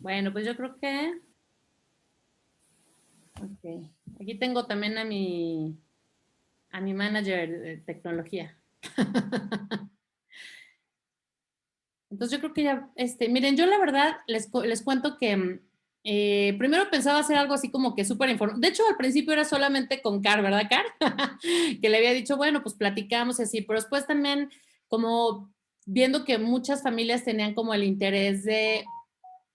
Bueno, pues yo creo que... Ok. Aquí tengo también a mi manager de tecnología. Entonces yo creo que ya, miren, yo la verdad les cuento que primero pensaba hacer algo así como que súper informativo. De hecho, al principio era solamente con Car, ¿verdad, Car? Que le había dicho, bueno, pues platicamos y así, pero después también como viendo que muchas familias tenían como el interés de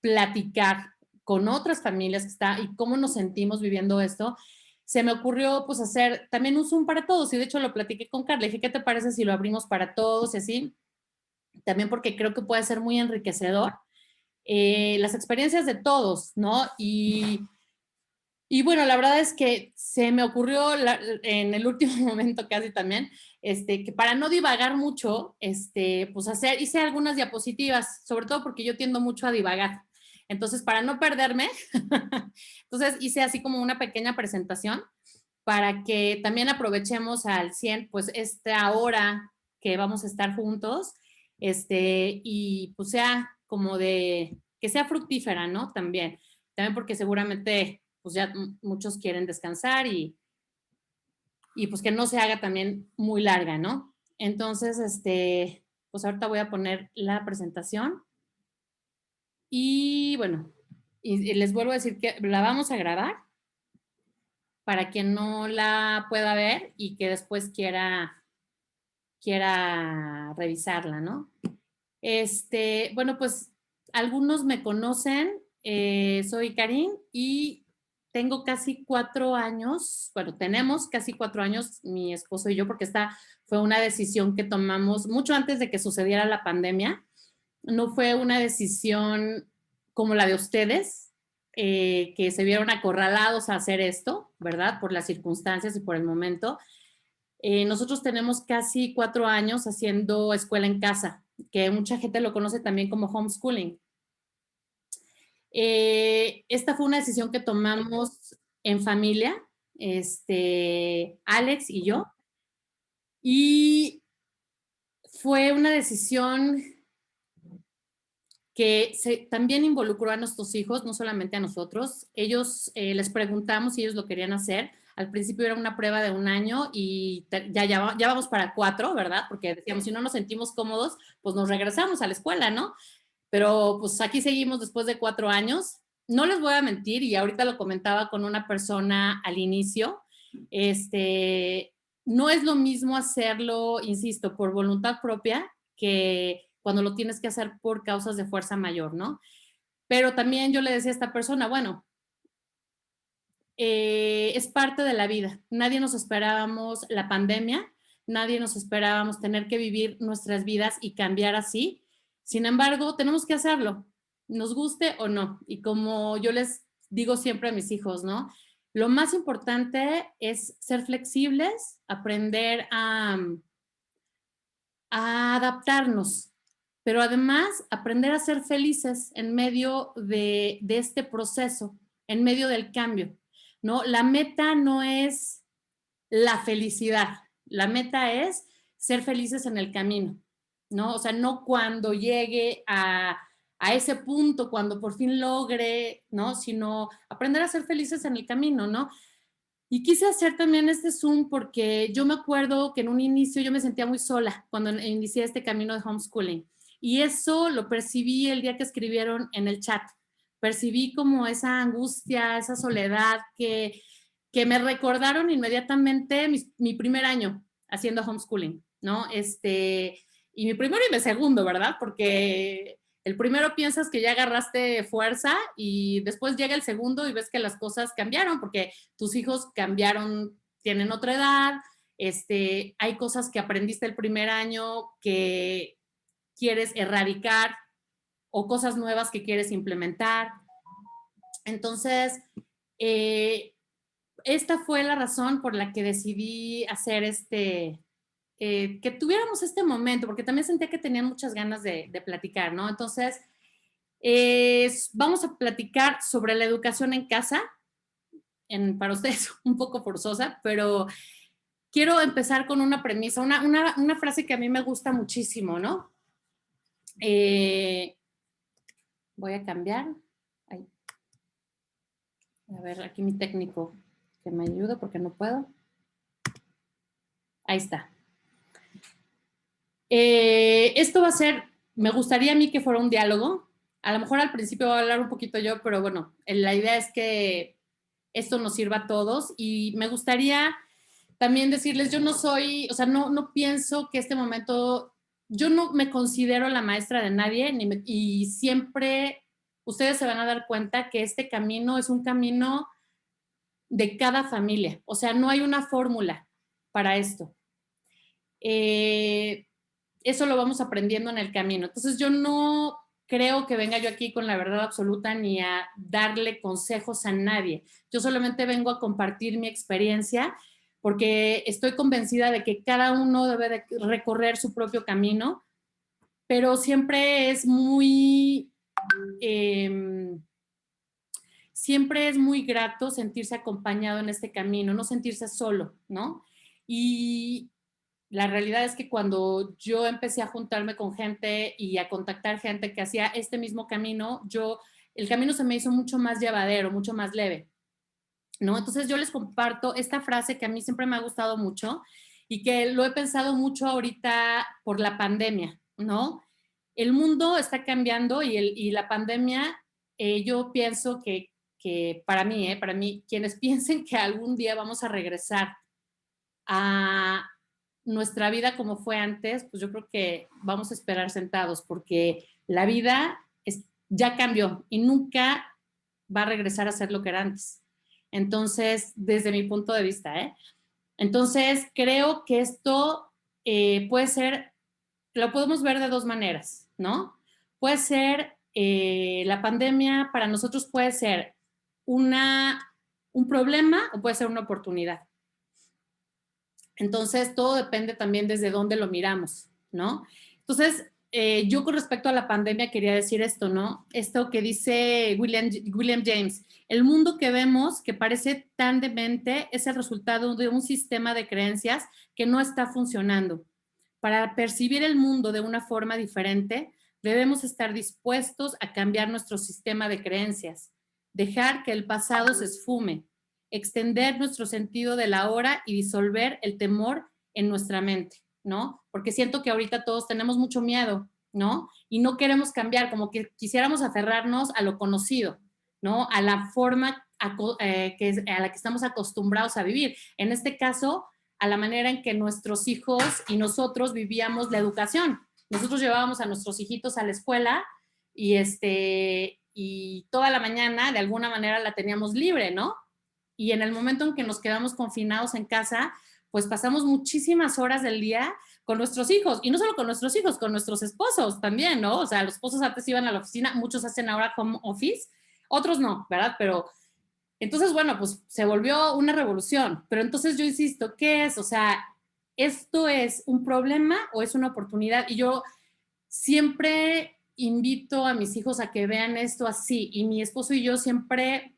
platicar con otras familias que está y cómo nos sentimos viviendo esto, se me ocurrió pues hacer también un Zoom para todos y de hecho lo platiqué con Carla, le dije, ¿qué te parece si lo abrimos para todos y así? También porque creo que puede ser muy enriquecedor las experiencias de todos, ¿no? Y bueno, la verdad es que se me ocurrió en el último momento casi también, que para no divagar mucho, pues hice algunas diapositivas, sobre todo porque yo tiendo mucho a divagar. Entonces, para no perderme, entonces hice así como una pequeña presentación para que también aprovechemos al 100, pues esta hora que vamos a estar juntos, y pues sea como que sea fructífera, ¿no? También porque seguramente pues ya muchos quieren descansar y pues que no se haga también muy larga, ¿no? Entonces, pues ahorita voy a poner la presentación y bueno, y les vuelvo a decir que la vamos a grabar para quien no la pueda ver y que después quiera revisarla, ¿no? Bueno, pues algunos me conocen, soy Karin y tengo casi 4 años, bueno, tenemos casi 4 años, mi esposo y yo, porque esta fue una decisión que tomamos mucho antes de que sucediera la pandemia. No fue una decisión como la de ustedes, que se vieron acorralados a hacer esto, ¿verdad? Por las circunstancias y por el momento. Nosotros tenemos casi 4 años haciendo escuela en casa, que mucha gente lo conoce también como homeschooling. Esta fue una decisión que tomamos en familia, Alex y yo, y fue una decisión que también involucró a nuestros hijos, no solamente a nosotros. Ellos les preguntamos si ellos lo querían hacer. Al principio era una prueba de 1 año y ya vamos para 4, ¿verdad? Porque decíamos, si no nos sentimos cómodos, pues nos regresamos a la escuela, ¿no? Pero pues aquí seguimos después de 4 años. No les voy a mentir, y ahorita lo comentaba con una persona al inicio, no es lo mismo hacerlo, insisto, por voluntad propia que cuando lo tienes que hacer por causas de fuerza mayor, ¿no? Pero también yo le decía a esta persona, bueno, es parte de la vida. Nadie nos esperábamos la pandemia, nadie nos esperábamos tener que vivir nuestras vidas y cambiar así. Sin embargo, tenemos que hacerlo, nos guste o no. Y como yo les digo siempre a mis hijos, ¿no? Lo más importante es ser flexibles, aprender a adaptarnos, pero además aprender a ser felices en medio de este proceso, en medio del cambio, ¿no? La meta no es la felicidad, la meta es ser felices en el camino, ¿no? O sea, no cuando llegue a ese punto, cuando por fin logre, ¿no? Sino aprender a ser felices en el camino, ¿no? Y quise hacer también este Zoom porque yo me acuerdo que en un inicio yo me sentía muy sola cuando inicié este camino de homeschooling. Y eso lo percibí el día que escribieron en el chat. Percibí como esa angustia, esa soledad que me recordaron inmediatamente mi primer año haciendo homeschooling, ¿no? Y mi primero y mi segundo, ¿verdad? Porque el primero piensas que ya agarraste fuerza y después llega el segundo y ves que las cosas cambiaron porque tus hijos cambiaron, tienen otra edad, hay cosas que aprendiste el primer año que quieres erradicar o cosas nuevas que quieres implementar. Entonces, esta fue la razón por la que decidí hacer que tuviéramos este momento, porque también sentía que tenían muchas ganas de platicar, ¿no? Entonces, vamos a platicar sobre la educación en casa, para ustedes un poco forzosa, pero quiero empezar con una premisa, una frase que a mí me gusta muchísimo, ¿no? Voy a cambiar. A ver, aquí mi técnico que me ayude porque no puedo. Ahí está. Esto va a ser, me gustaría a mí que fuera un diálogo. A lo mejor al principio voy a hablar un poquito yo, pero bueno, la idea es que esto nos sirva a todos y me gustaría también decirles, yo no soy, o sea, no pienso que este momento, yo no me considero la maestra de nadie y siempre ustedes se van a dar cuenta que este camino es un camino de cada familia, o sea, no hay una fórmula para esto. Eso lo vamos aprendiendo en el camino. Entonces yo no creo que venga yo aquí con la verdad absoluta ni a darle consejos a nadie. Yo solamente vengo a compartir mi experiencia porque estoy convencida de que cada uno debe de recorrer su propio camino, pero siempre es muy grato sentirse acompañado en este camino, no sentirse solo, ¿no? Y la realidad es que cuando yo empecé a juntarme con gente y a contactar gente que hacía este mismo camino, el camino se me hizo mucho más llevadero, mucho más leve, ¿no? Entonces yo les comparto esta frase que a mí siempre me ha gustado mucho y que lo he pensado mucho ahorita por la pandemia, ¿no? El mundo está cambiando y la pandemia, yo pienso que para mí, quienes piensen que algún día vamos a regresar a nuestra vida como fue antes, pues yo creo que vamos a esperar sentados porque la vida ya cambió y nunca va a regresar a ser lo que era antes. Entonces, desde mi punto de vista, ¿eh? Entonces, creo que esto puede ser, lo podemos ver de dos maneras, ¿no? Puede ser, la pandemia para nosotros puede ser un problema o puede ser una oportunidad. Entonces, todo depende también desde dónde lo miramos, ¿no? Entonces, yo con respecto a la pandemia quería decir esto, ¿no? Esto que dice William James, el mundo que vemos, que parece tan demente, es el resultado de un sistema de creencias que no está funcionando. Para percibir el mundo de una forma diferente, debemos estar dispuestos a cambiar nuestro sistema de creencias, dejar que el pasado se esfume, extender nuestro sentido de la hora y disolver el temor en nuestra mente, ¿no? Porque siento que ahorita todos tenemos mucho miedo, ¿no? Y no queremos cambiar, como que quisiéramos aferrarnos a lo conocido, ¿no? A la forma a la que estamos acostumbrados a vivir. En este caso, a la manera en que nuestros hijos y nosotros vivíamos la educación. Nosotros llevábamos a nuestros hijitos a la escuela y toda la mañana de alguna manera la teníamos libre, ¿no? Y en el momento en que nos quedamos confinados en casa, pues pasamos muchísimas horas del día con nuestros hijos, y no solo con nuestros hijos, con nuestros esposos también, ¿no? O sea, los esposos antes iban a la oficina, muchos hacen ahora home office, otros no, ¿verdad? Pero entonces, bueno, pues se volvió una revolución, pero entonces yo insisto, ¿qué es? O sea, ¿esto es un problema o es una oportunidad? Y yo siempre invito a mis hijos a que vean esto así, y mi esposo y yo siempre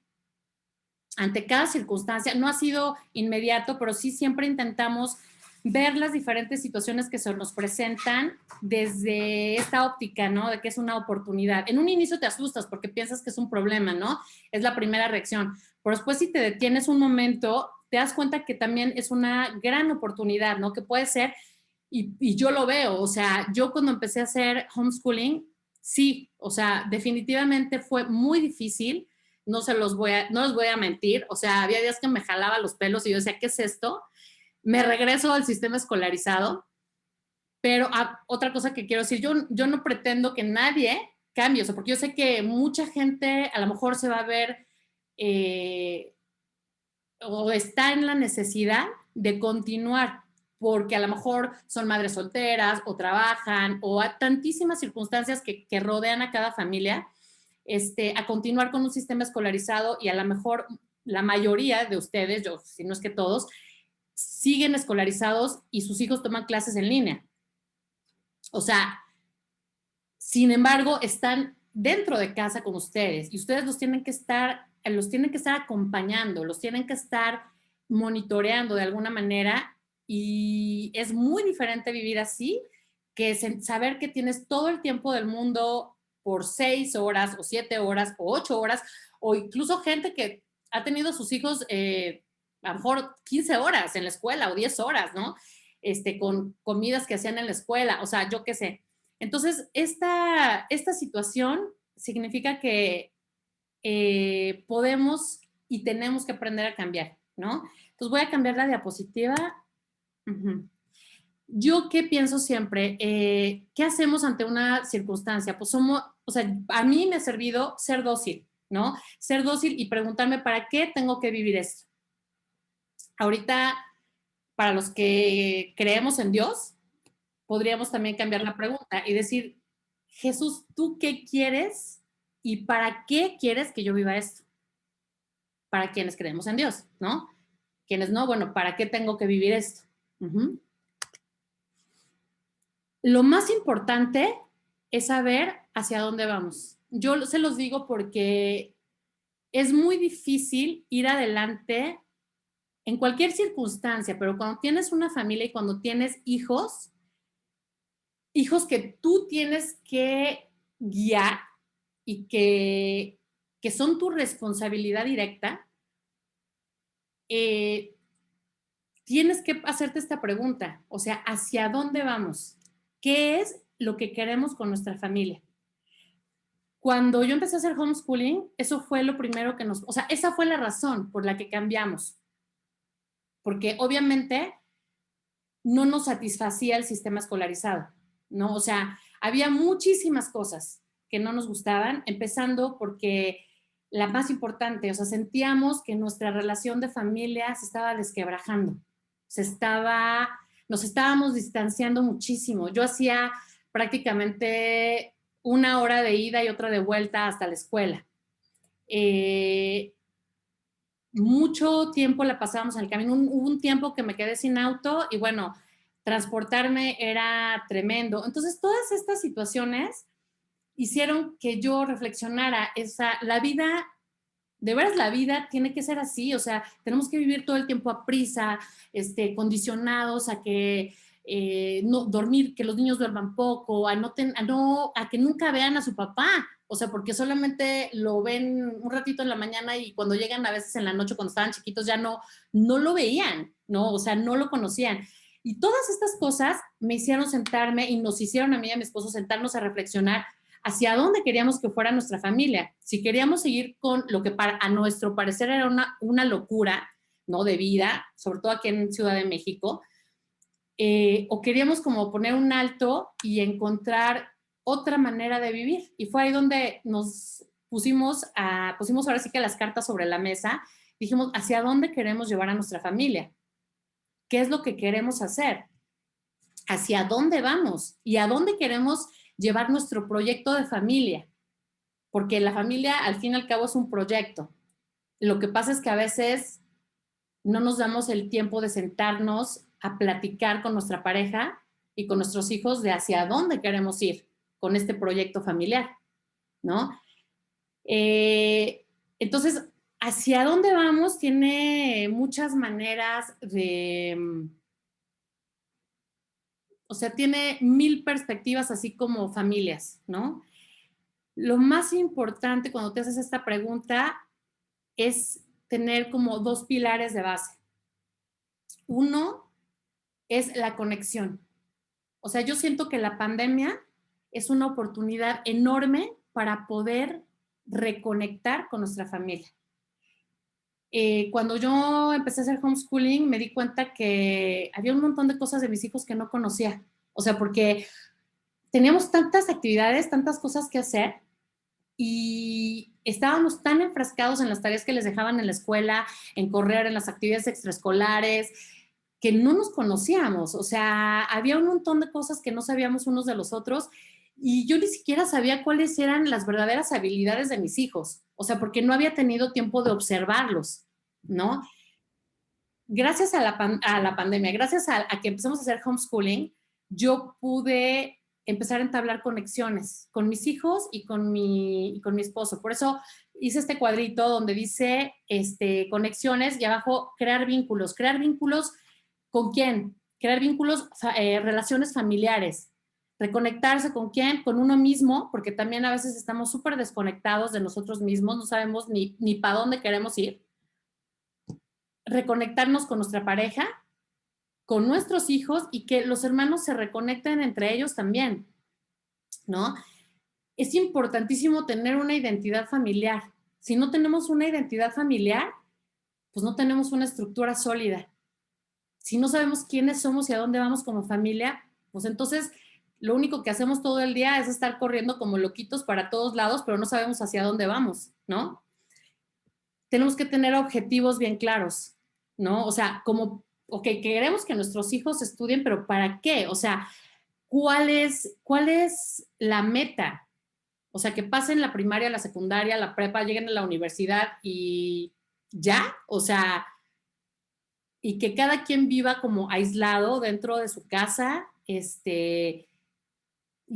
ante cada circunstancia, no ha sido inmediato, pero sí siempre intentamos ver las diferentes situaciones que se nos presentan desde esta óptica, ¿no? De que es una oportunidad. En un inicio te asustas porque piensas que es un problema, ¿no? Es la primera reacción. Pero después si te detienes un momento, te das cuenta que también es una gran oportunidad, ¿no? Que puede ser, y yo lo veo, o sea, yo cuando empecé a hacer homeschooling, sí, o sea, definitivamente fue muy difícil, no les voy a mentir, o sea, había días que me jalaba los pelos y yo decía, ¿qué es esto? Me regreso al sistema escolarizado, pero otra cosa que quiero decir, yo no pretendo que nadie cambie, o sea, porque yo sé que mucha gente a lo mejor se va a ver eh, o está en la necesidad de continuar, porque a lo mejor son madres solteras o trabajan o hay tantísimas circunstancias que rodean a cada familia, a continuar con un sistema escolarizado y a lo mejor la mayoría de ustedes, yo, si no es que todos, siguen escolarizados y sus hijos toman clases en línea. O sea, sin embargo, están dentro de casa con ustedes y ustedes los tienen que estar acompañando, los tienen que estar monitoreando de alguna manera y es muy diferente vivir así que saber que tienes todo el tiempo del mundo por 6 horas o 7 horas o 8 horas o incluso gente que ha tenido sus hijos a lo mejor 15 horas en la escuela o 10 horas, ¿no? Con comidas que hacían en la escuela, o sea, yo qué sé. Entonces, esta situación significa que podemos y tenemos que aprender a cambiar, ¿no? Entonces voy a cambiar la diapositiva. Uh-huh. Yo qué pienso siempre, ¿qué hacemos ante una circunstancia? Pues somos, o sea, a mí me ha servido ser dócil, ¿no? Ser dócil y preguntarme, ¿para qué tengo que vivir esto? Ahorita, para los que creemos en Dios, podríamos también cambiar la pregunta y decir, Jesús, ¿tú qué quieres y para qué quieres que yo viva esto? Para quienes creemos en Dios, ¿no? Quienes no, bueno, ¿para qué tengo que vivir esto? Uh-huh. Lo más importante es saber hacia dónde vamos. Yo se los digo porque es muy difícil ir adelante en cualquier circunstancia, pero cuando tienes una familia y cuando tienes hijos, hijos que tú tienes que guiar y que son tu responsabilidad directa, tienes que hacerte esta pregunta, o sea, ¿hacia dónde vamos? ¿Qué es lo que queremos con nuestra familia? Cuando yo empecé a hacer homeschooling, eso fue lo primero que o sea, esa fue la razón por la que cambiamos, porque obviamente no nos satisfacía el sistema escolarizado, ¿no? O sea, había muchísimas cosas que no nos gustaban, empezando porque la más importante, o sea, sentíamos que nuestra relación de familia se estaba desquebrajando, nos estábamos distanciando muchísimo. Yo hacía prácticamente una hora de ida y otra de vuelta hasta la escuela. Mucho tiempo la pasábamos en el camino. Hubo un tiempo que me quedé sin auto y bueno, transportarme era tremendo. Entonces, todas estas situaciones hicieron que yo reflexionara, la vida, de veras la vida tiene que ser así, o sea, tenemos que vivir todo el tiempo a prisa, condicionados a que no dormir, que los niños duerman poco, a que nunca vean a su papá, o sea, porque solamente lo ven un ratito en la mañana y cuando llegan a veces en la noche, cuando estaban chiquitos, ya no lo veían, ¿no? O sea, no lo conocían. Y todas estas cosas me hicieron sentarme y nos hicieron a mí y a mi esposo sentarnos a reflexionar hacia dónde queríamos que fuera nuestra familia. Si queríamos seguir con lo que a nuestro parecer era una locura, ¿no? De vida, sobre todo aquí en Ciudad de México, o queríamos como poner un alto y encontrar otra manera de vivir. Y fue ahí donde nos pusimos ahora sí que las cartas sobre la mesa, dijimos, ¿hacia dónde queremos llevar a nuestra familia? ¿Qué es lo que queremos hacer? ¿Hacia dónde vamos? ¿Y a dónde queremos llevar nuestro proyecto de familia? Porque la familia al fin y al cabo es un proyecto. Lo que pasa es que a veces no nos damos el tiempo de sentarnos a platicar con nuestra pareja y con nuestros hijos de hacia dónde queremos ir con este proyecto familiar, ¿no? Entonces, hacia dónde vamos tiene muchas maneras o sea, tiene 1000 perspectivas, así como familias, ¿no? Lo más importante cuando te haces esta pregunta es tener como 2 pilares de base. Uno es la conexión. O sea, yo siento que la pandemia es una oportunidad enorme para poder reconectar con nuestra familia. Cuando yo empecé a hacer homeschooling, me di cuenta que había un montón de cosas de mis hijos que no conocía. O sea, porque teníamos tantas actividades, tantas cosas que hacer y estábamos tan enfrascados en las tareas que les dejaban en la escuela, en correr, en las actividades extraescolares, que no nos conocíamos. O sea, había un montón de cosas que no sabíamos unos de los otros y yo ni siquiera sabía cuáles eran las verdaderas habilidades de mis hijos. O sea, porque no había tenido tiempo de observarlos, ¿no? Gracias a la pandemia, gracias a que empezamos a hacer homeschooling, yo pude empezar a entablar conexiones con mis hijos y con mi esposo. Por eso hice este cuadrito donde dice conexiones y abajo crear vínculos. ¿Crear vínculos con quién? Crear vínculos, relaciones familiares. Reconectarse con quién, con uno mismo, porque también a veces estamos súper desconectados de nosotros mismos, no sabemos ni para dónde queremos ir. reconectarnos con nuestra pareja, con nuestros hijos y que los hermanos se reconecten entre ellos también, ¿no? Es importantísimo tener una identidad familiar. Si no tenemos una identidad familiar, pues no tenemos una estructura sólida. Si no sabemos quiénes somos y a dónde vamos como familia, pues entonces lo único que hacemos todo el día es estar corriendo como loquitos para todos lados, pero no sabemos hacia dónde vamos, ¿no? Tenemos que tener objetivos bien claros, ¿no? O sea, como, ok, queremos que nuestros hijos estudien, pero ¿para qué? O sea, cuál es la meta? O sea, que pasen la primaria, la secundaria, la prepa, lleguen a la universidad y ya, o sea, y que cada quien viva como aislado dentro de su casa, y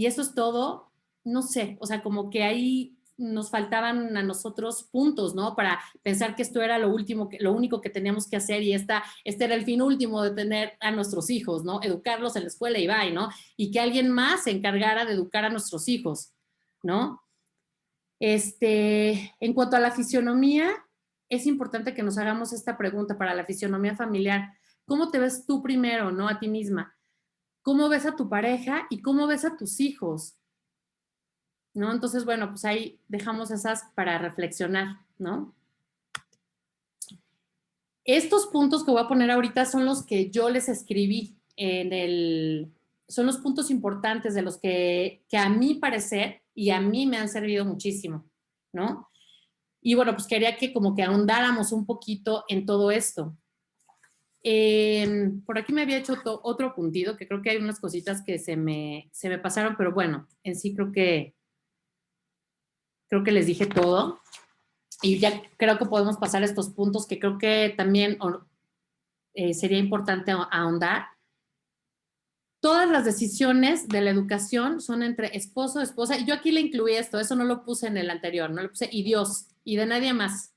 eso es todo, no sé, o sea, como que ahí nos faltaban a nosotros puntos, ¿no? Para pensar que esto era lo último, lo único que teníamos que hacer y este era el fin último de tener a nuestros hijos, ¿no? Educarlos en la escuela y bye, ¿no? Y que alguien más se encargara de educar a nuestros hijos, ¿no? En cuanto a la fisionomía, es importante que nos hagamos esta pregunta para la fisionomía familiar. ¿Cómo te ves tú primero, no? A ti misma. ¿Cómo ves a tu pareja y cómo ves a tus hijos? ¿No? Entonces, bueno, pues ahí dejamos esas para reflexionar, ¿no? Estos puntos que voy a poner ahorita son los que yo les escribí son los puntos importantes de los que a mi parecer y a mí me han servido muchísimo, ¿no? Y bueno, pues quería que como que ahondáramos un poquito en todo esto. Por aquí me había hecho otro puntito, que creo que hay unas cositas que se me pasaron, pero bueno, en sí creo que les dije todo. Y ya creo que podemos pasar a estos puntos que creo que también sería importante ahondar. Todas las decisiones de la educación son entre esposo, esposa, y yo aquí le incluí esto, eso no lo puse en el anterior, no lo puse, y Dios, y de nadie más.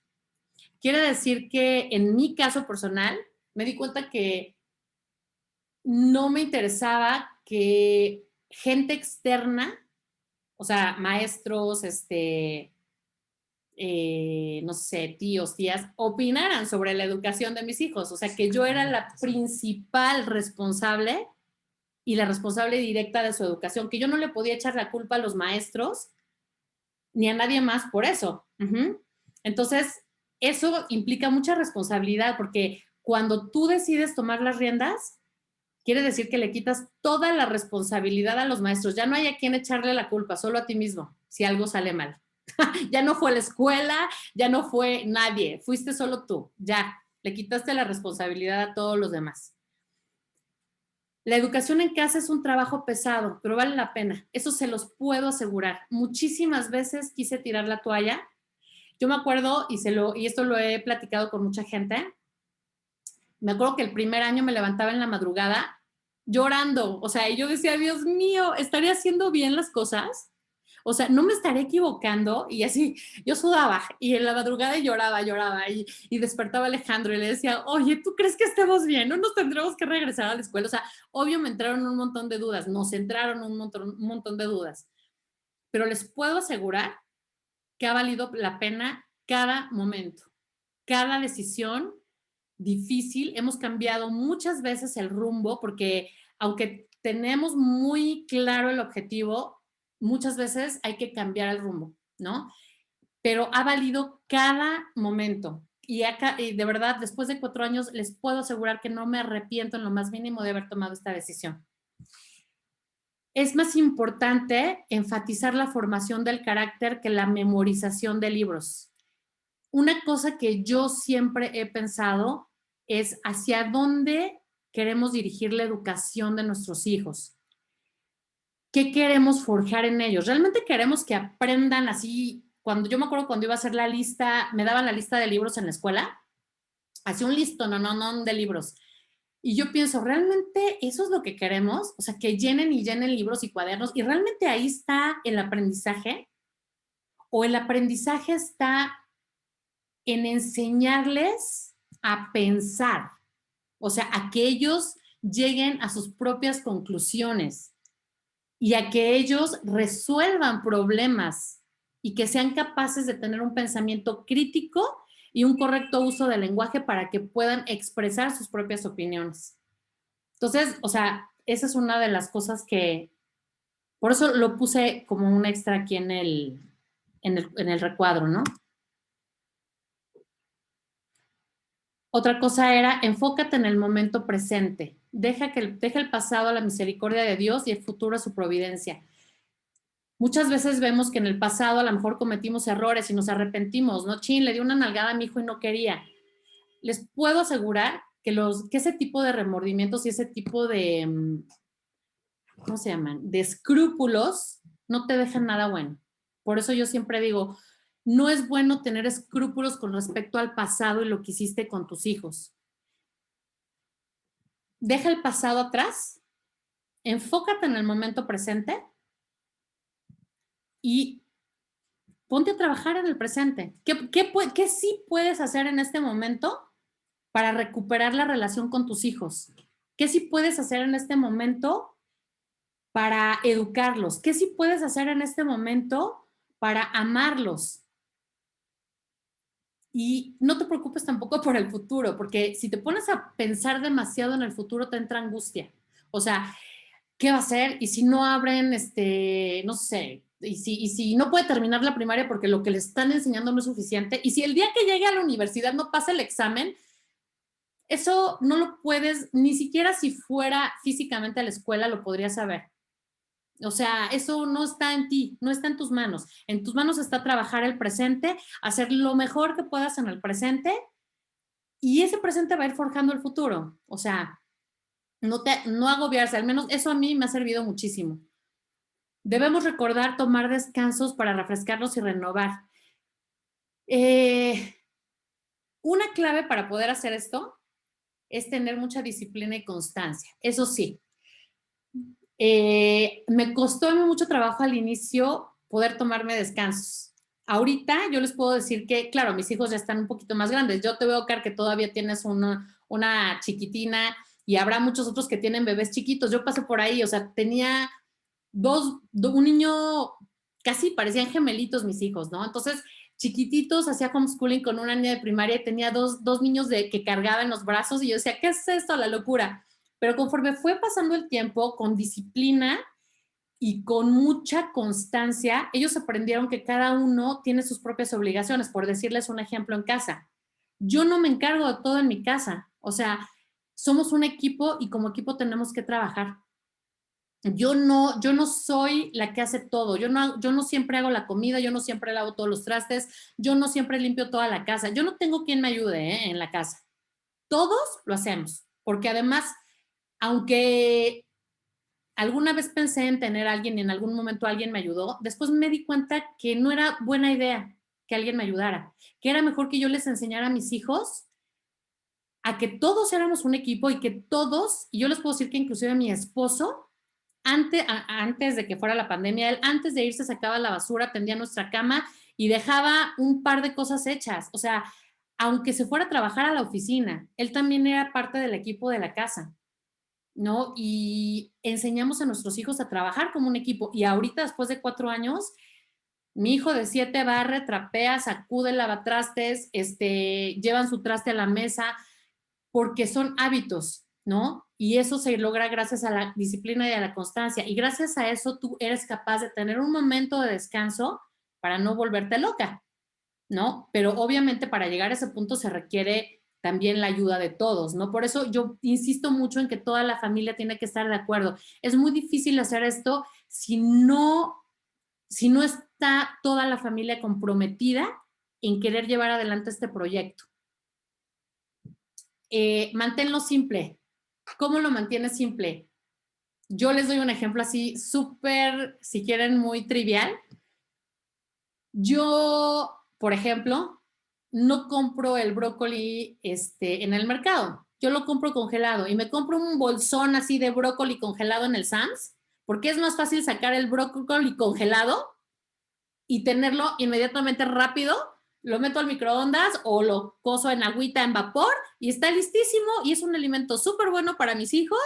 Quiere decir que en mi caso personal me di cuenta que no me interesaba que gente externa, o sea, maestros, no sé, tíos, tías, opinaran sobre la educación de mis hijos. O sea, que yo era la principal responsable y la responsable directa de su educación, que yo no le podía echar la culpa a los maestros ni a nadie más por eso. Entonces, eso implica mucha responsabilidad porque cuando tú decides tomar las riendas, quiere decir que le quitas toda la responsabilidad a los maestros. Ya no hay a quien echarle la culpa, solo a ti mismo, si algo sale mal. Ya no fue la escuela, ya no fue nadie, fuiste solo tú, ya, le quitaste la responsabilidad a todos los demás. La educación en casa es un trabajo pesado, pero vale la pena, eso se los puedo asegurar. Muchísimas veces quise tirar la toalla. Yo me acuerdo, y esto lo he platicado con mucha gente, me acuerdo que el primer año me levantaba en la madrugada llorando, o sea, y yo decía, Dios mío, ¿estaré haciendo bien las cosas? O sea, no me estaré equivocando. Y así, yo sudaba y en la madrugada lloraba y despertaba a Alejandro y le decía, oye, ¿tú crees que estemos bien? ¿No nos tendremos que regresar a la escuela? O sea, obvio me entraron un montón de dudas, nos entraron un montón de dudas, pero les puedo asegurar que ha valido la pena cada momento, cada decisión difícil. Hemos cambiado muchas veces el rumbo porque aunque tenemos muy claro el objetivo, muchas veces hay que cambiar el rumbo, ¿no? Pero ha valido cada momento. Y de verdad, después de 4 años, les puedo asegurar que no me arrepiento en lo más mínimo de haber tomado esta decisión. Es más importante enfatizar la formación del carácter que la memorización de libros. Una cosa que yo siempre he pensado es hacia dónde queremos dirigir la educación de nuestros hijos. ¿Qué queremos forjar en ellos? ¿Realmente queremos que aprendan así? Yo me acuerdo cuando iba a hacer la lista, me daban la lista de libros en la escuela, hacía un listo, no de libros. Y yo pienso, ¿realmente eso es lo que queremos? O sea, que llenen y llenen libros y cuadernos. ¿Y realmente ahí está el aprendizaje? ¿O el aprendizaje está en enseñarles a pensar? O sea, a que ellos lleguen a sus propias conclusiones y a que ellos resuelvan problemas y que sean capaces de tener un pensamiento crítico y un correcto uso del lenguaje para que puedan expresar sus propias opiniones. Entonces, o sea, esa es una de las cosas que, por eso lo puse como un extra aquí en el recuadro, ¿no? Otra cosa era, enfócate en el momento presente. Deja el pasado a la misericordia de Dios y el futuro a su providencia. Muchas veces vemos que en el pasado a lo mejor cometimos errores y nos arrepentimos, ¿no? Chin, le di una nalgada a mi hijo y no quería. Les puedo asegurar que ese tipo de remordimientos y ese tipo de, ¿cómo se llaman? De escrúpulos no te dejan nada bueno. Por eso yo siempre digo, no es bueno tener escrúpulos con respecto al pasado y lo que hiciste con tus hijos. Deja el pasado atrás, enfócate en el momento presente y ponte a trabajar en el presente. ¿Qué sí puedes hacer en este momento para recuperar la relación con tus hijos? ¿Qué sí puedes hacer en este momento para educarlos? ¿Qué sí puedes hacer en este momento para amarlos? Y no te preocupes tampoco por el futuro, porque si te pones a pensar demasiado en el futuro, te entra angustia. O sea, ¿qué va a hacer? Y si no abren, no sé, y si no puede terminar la primaria porque lo que le están enseñando no es suficiente, y si el día que llegue a la universidad no pasa el examen, eso no lo puedes, ni siquiera si fuera físicamente a la escuela lo podrías saber. O sea, eso no está en ti, no está en tus manos. En tus manos está trabajar el presente, hacer lo mejor que puedas en el presente y ese presente va a ir forjando el futuro. O sea, no agobiarse, al menos eso a mí me ha servido muchísimo. Debemos recordar tomar descansos para refrescarlos y renovar. Una clave para poder hacer esto es tener mucha disciplina y constancia. Eso sí, me costó mucho trabajo al inicio poder tomarme descansos. Ahorita yo les puedo decir que, claro, mis hijos ya están un poquito más grandes. Yo te veo, Car, que todavía tienes una chiquitina y habrá muchos otros que tienen bebés chiquitos. Yo pasé por ahí, o sea, tenía un niño, casi parecían gemelitos mis hijos, ¿no? Entonces, chiquititos, hacía homeschooling con una niña de primaria y tenía dos niños que cargaba en los brazos y yo decía, ¿qué es esto? La locura. Pero conforme fue pasando el tiempo, con disciplina y con mucha constancia, ellos aprendieron que cada uno tiene sus propias obligaciones. Por decirles un ejemplo en casa, yo no me encargo de todo en mi casa. O sea, somos un equipo y como equipo tenemos que trabajar. Yo no soy la que hace todo. Yo no siempre hago la comida, yo no siempre lavo todos los trastes, yo no siempre limpio toda la casa. Yo no tengo quien me ayude, en la casa. Todos lo hacemos, porque además, aunque alguna vez pensé en tener a alguien y en algún momento alguien me ayudó, después me di cuenta que no era buena idea que alguien me ayudara, que era mejor que yo les enseñara a mis hijos a que todos éramos un equipo y que todos, y yo les puedo decir que inclusive mi esposo, antes de que fuera la pandemia, él antes de irse sacaba la basura, tendía nuestra cama y dejaba un par de cosas hechas. O sea, aunque se fuera a trabajar a la oficina, él también era parte del equipo de la casa, ¿no? Y enseñamos a nuestros hijos a trabajar como un equipo. Y ahorita, después de 4 años, mi hijo de 7 barre, trapea, sacude, lavatrastes, llevan su traste a la mesa, porque son hábitos, ¿no? Y eso se logra gracias a la disciplina y a la constancia. Y gracias a eso tú eres capaz de tener un momento de descanso para no volverte loca, ¿no? Pero obviamente para llegar a ese punto se requiere también la ayuda de todos, ¿no? Por eso yo insisto mucho en que toda la familia tiene que estar de acuerdo. Es muy difícil hacer esto si no está toda la familia comprometida en querer llevar adelante este proyecto. Manténlo simple. ¿Cómo lo mantienes simple? Yo les doy un ejemplo así súper, si quieren, muy trivial. Yo, por ejemplo, no compro el brócoli en el mercado. Yo lo compro congelado y me compro un bolsón así de brócoli congelado en el Sam's, porque es más fácil sacar el brócoli congelado y tenerlo inmediatamente rápido. Lo meto al microondas o lo cozo en agüita en vapor y está listísimo y es un alimento súper bueno para mis hijos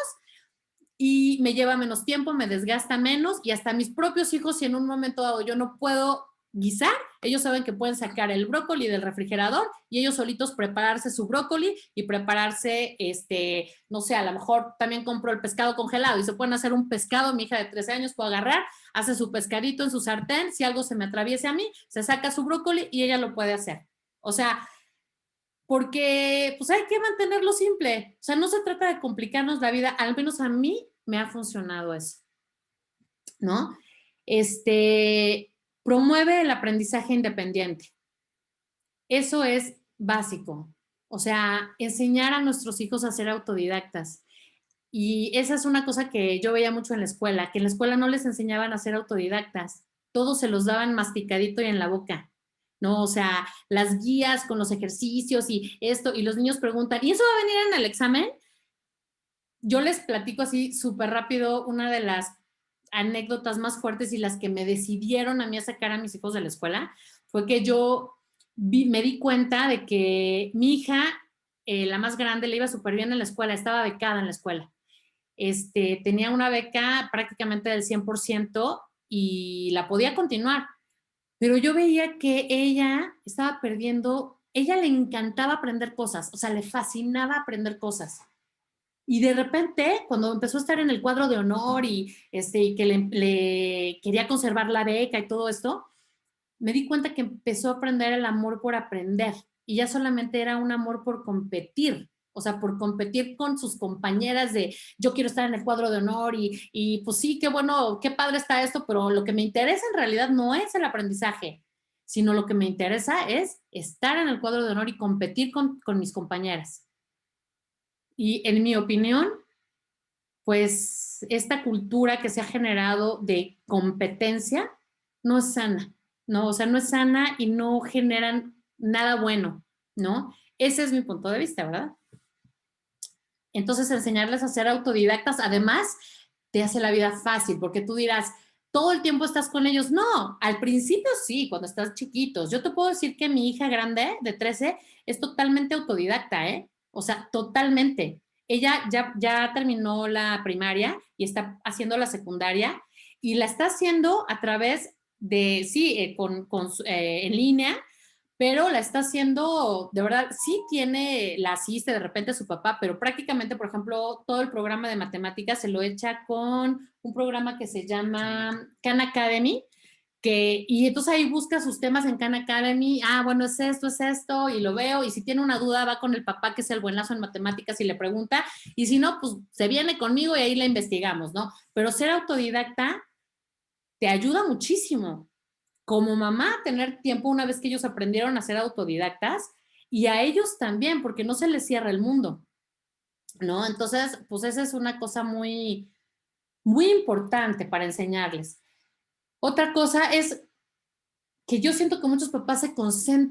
y me lleva menos tiempo, me desgasta menos y hasta mis propios hijos, si en un momento dado yo no puedo guisar, ellos saben que pueden sacar el brócoli del refrigerador y ellos solitos prepararse su brócoli y prepararse, no sé, a lo mejor también compro el pescado congelado y se pueden hacer un pescado. Mi hija de 13 años puede agarrar, hace su pescadito en su sartén, si algo se me atraviesa a mí, se saca su brócoli y ella lo puede hacer. O sea, porque pues hay que mantenerlo simple. O sea, no se trata de complicarnos la vida, al menos a mí me ha funcionado eso, ¿no? Promueve el aprendizaje independiente. Eso es básico. O sea, enseñar a nuestros hijos a ser autodidactas. Y esa es una cosa que yo veía mucho en la escuela, que en la escuela no les enseñaban a ser autodidactas. Todos se los daban masticadito y en la boca, ¿no? O sea, las guías con los ejercicios y esto, y los niños preguntan, ¿y eso va a venir en el examen? Yo les platico así súper rápido una de las anécdotas más fuertes y las que me decidieron a mí a sacar a mis hijos de la escuela, fue que yo me di cuenta de que mi hija, la más grande, le iba súper bien en la escuela, estaba becada en la escuela. Tenía una beca prácticamente del 100% y la podía continuar, pero yo veía que ella estaba perdiendo, ella le encantaba aprender cosas, o sea, le fascinaba aprender cosas. Y de repente, cuando empezó a estar en el cuadro de honor y que le quería conservar la beca y todo esto, me di cuenta que empezó a aprender el amor por aprender y ya solamente era un amor por competir, o sea, por competir con sus compañeras de yo quiero estar en el cuadro de honor y pues sí, qué bueno, qué padre está esto, pero lo que me interesa en realidad no es el aprendizaje, sino lo que me interesa es estar en el cuadro de honor y competir con mis compañeras. Y en mi opinión, pues esta cultura que se ha generado de competencia no es sana, ¿no? O sea, no es sana y no generan nada bueno, ¿no? Ese es mi punto de vista, ¿verdad? Entonces, enseñarles a ser autodidactas, además, te hace la vida fácil, porque tú dirás, todo el tiempo estás con ellos. No, al principio sí, cuando estás chiquitos. Yo te puedo decir que mi hija grande, de 13, es totalmente autodidacta, ¿eh? O sea, totalmente. Ella ya terminó la primaria y está haciendo la secundaria y la está haciendo a través de, sí, en línea, pero la está haciendo, de verdad, sí tiene, la asiste de repente a su papá, pero prácticamente, por ejemplo, todo el programa de matemáticas se lo echa con un programa que se llama Khan Academy, y entonces ahí busca sus temas en Khan Academy, bueno, es esto, y lo veo, y si tiene una duda va con el papá, que es el buenazo en matemáticas, y le pregunta, y si no, pues se viene conmigo y ahí la investigamos, ¿no? Pero ser autodidacta te ayuda muchísimo como mamá, tener tiempo una vez que ellos aprendieron a ser autodidactas y a ellos también, porque no se les cierra el mundo, ¿no? Entonces, pues esa es una cosa muy, muy importante para enseñarles. Otra cosa es que yo siento que muchos papás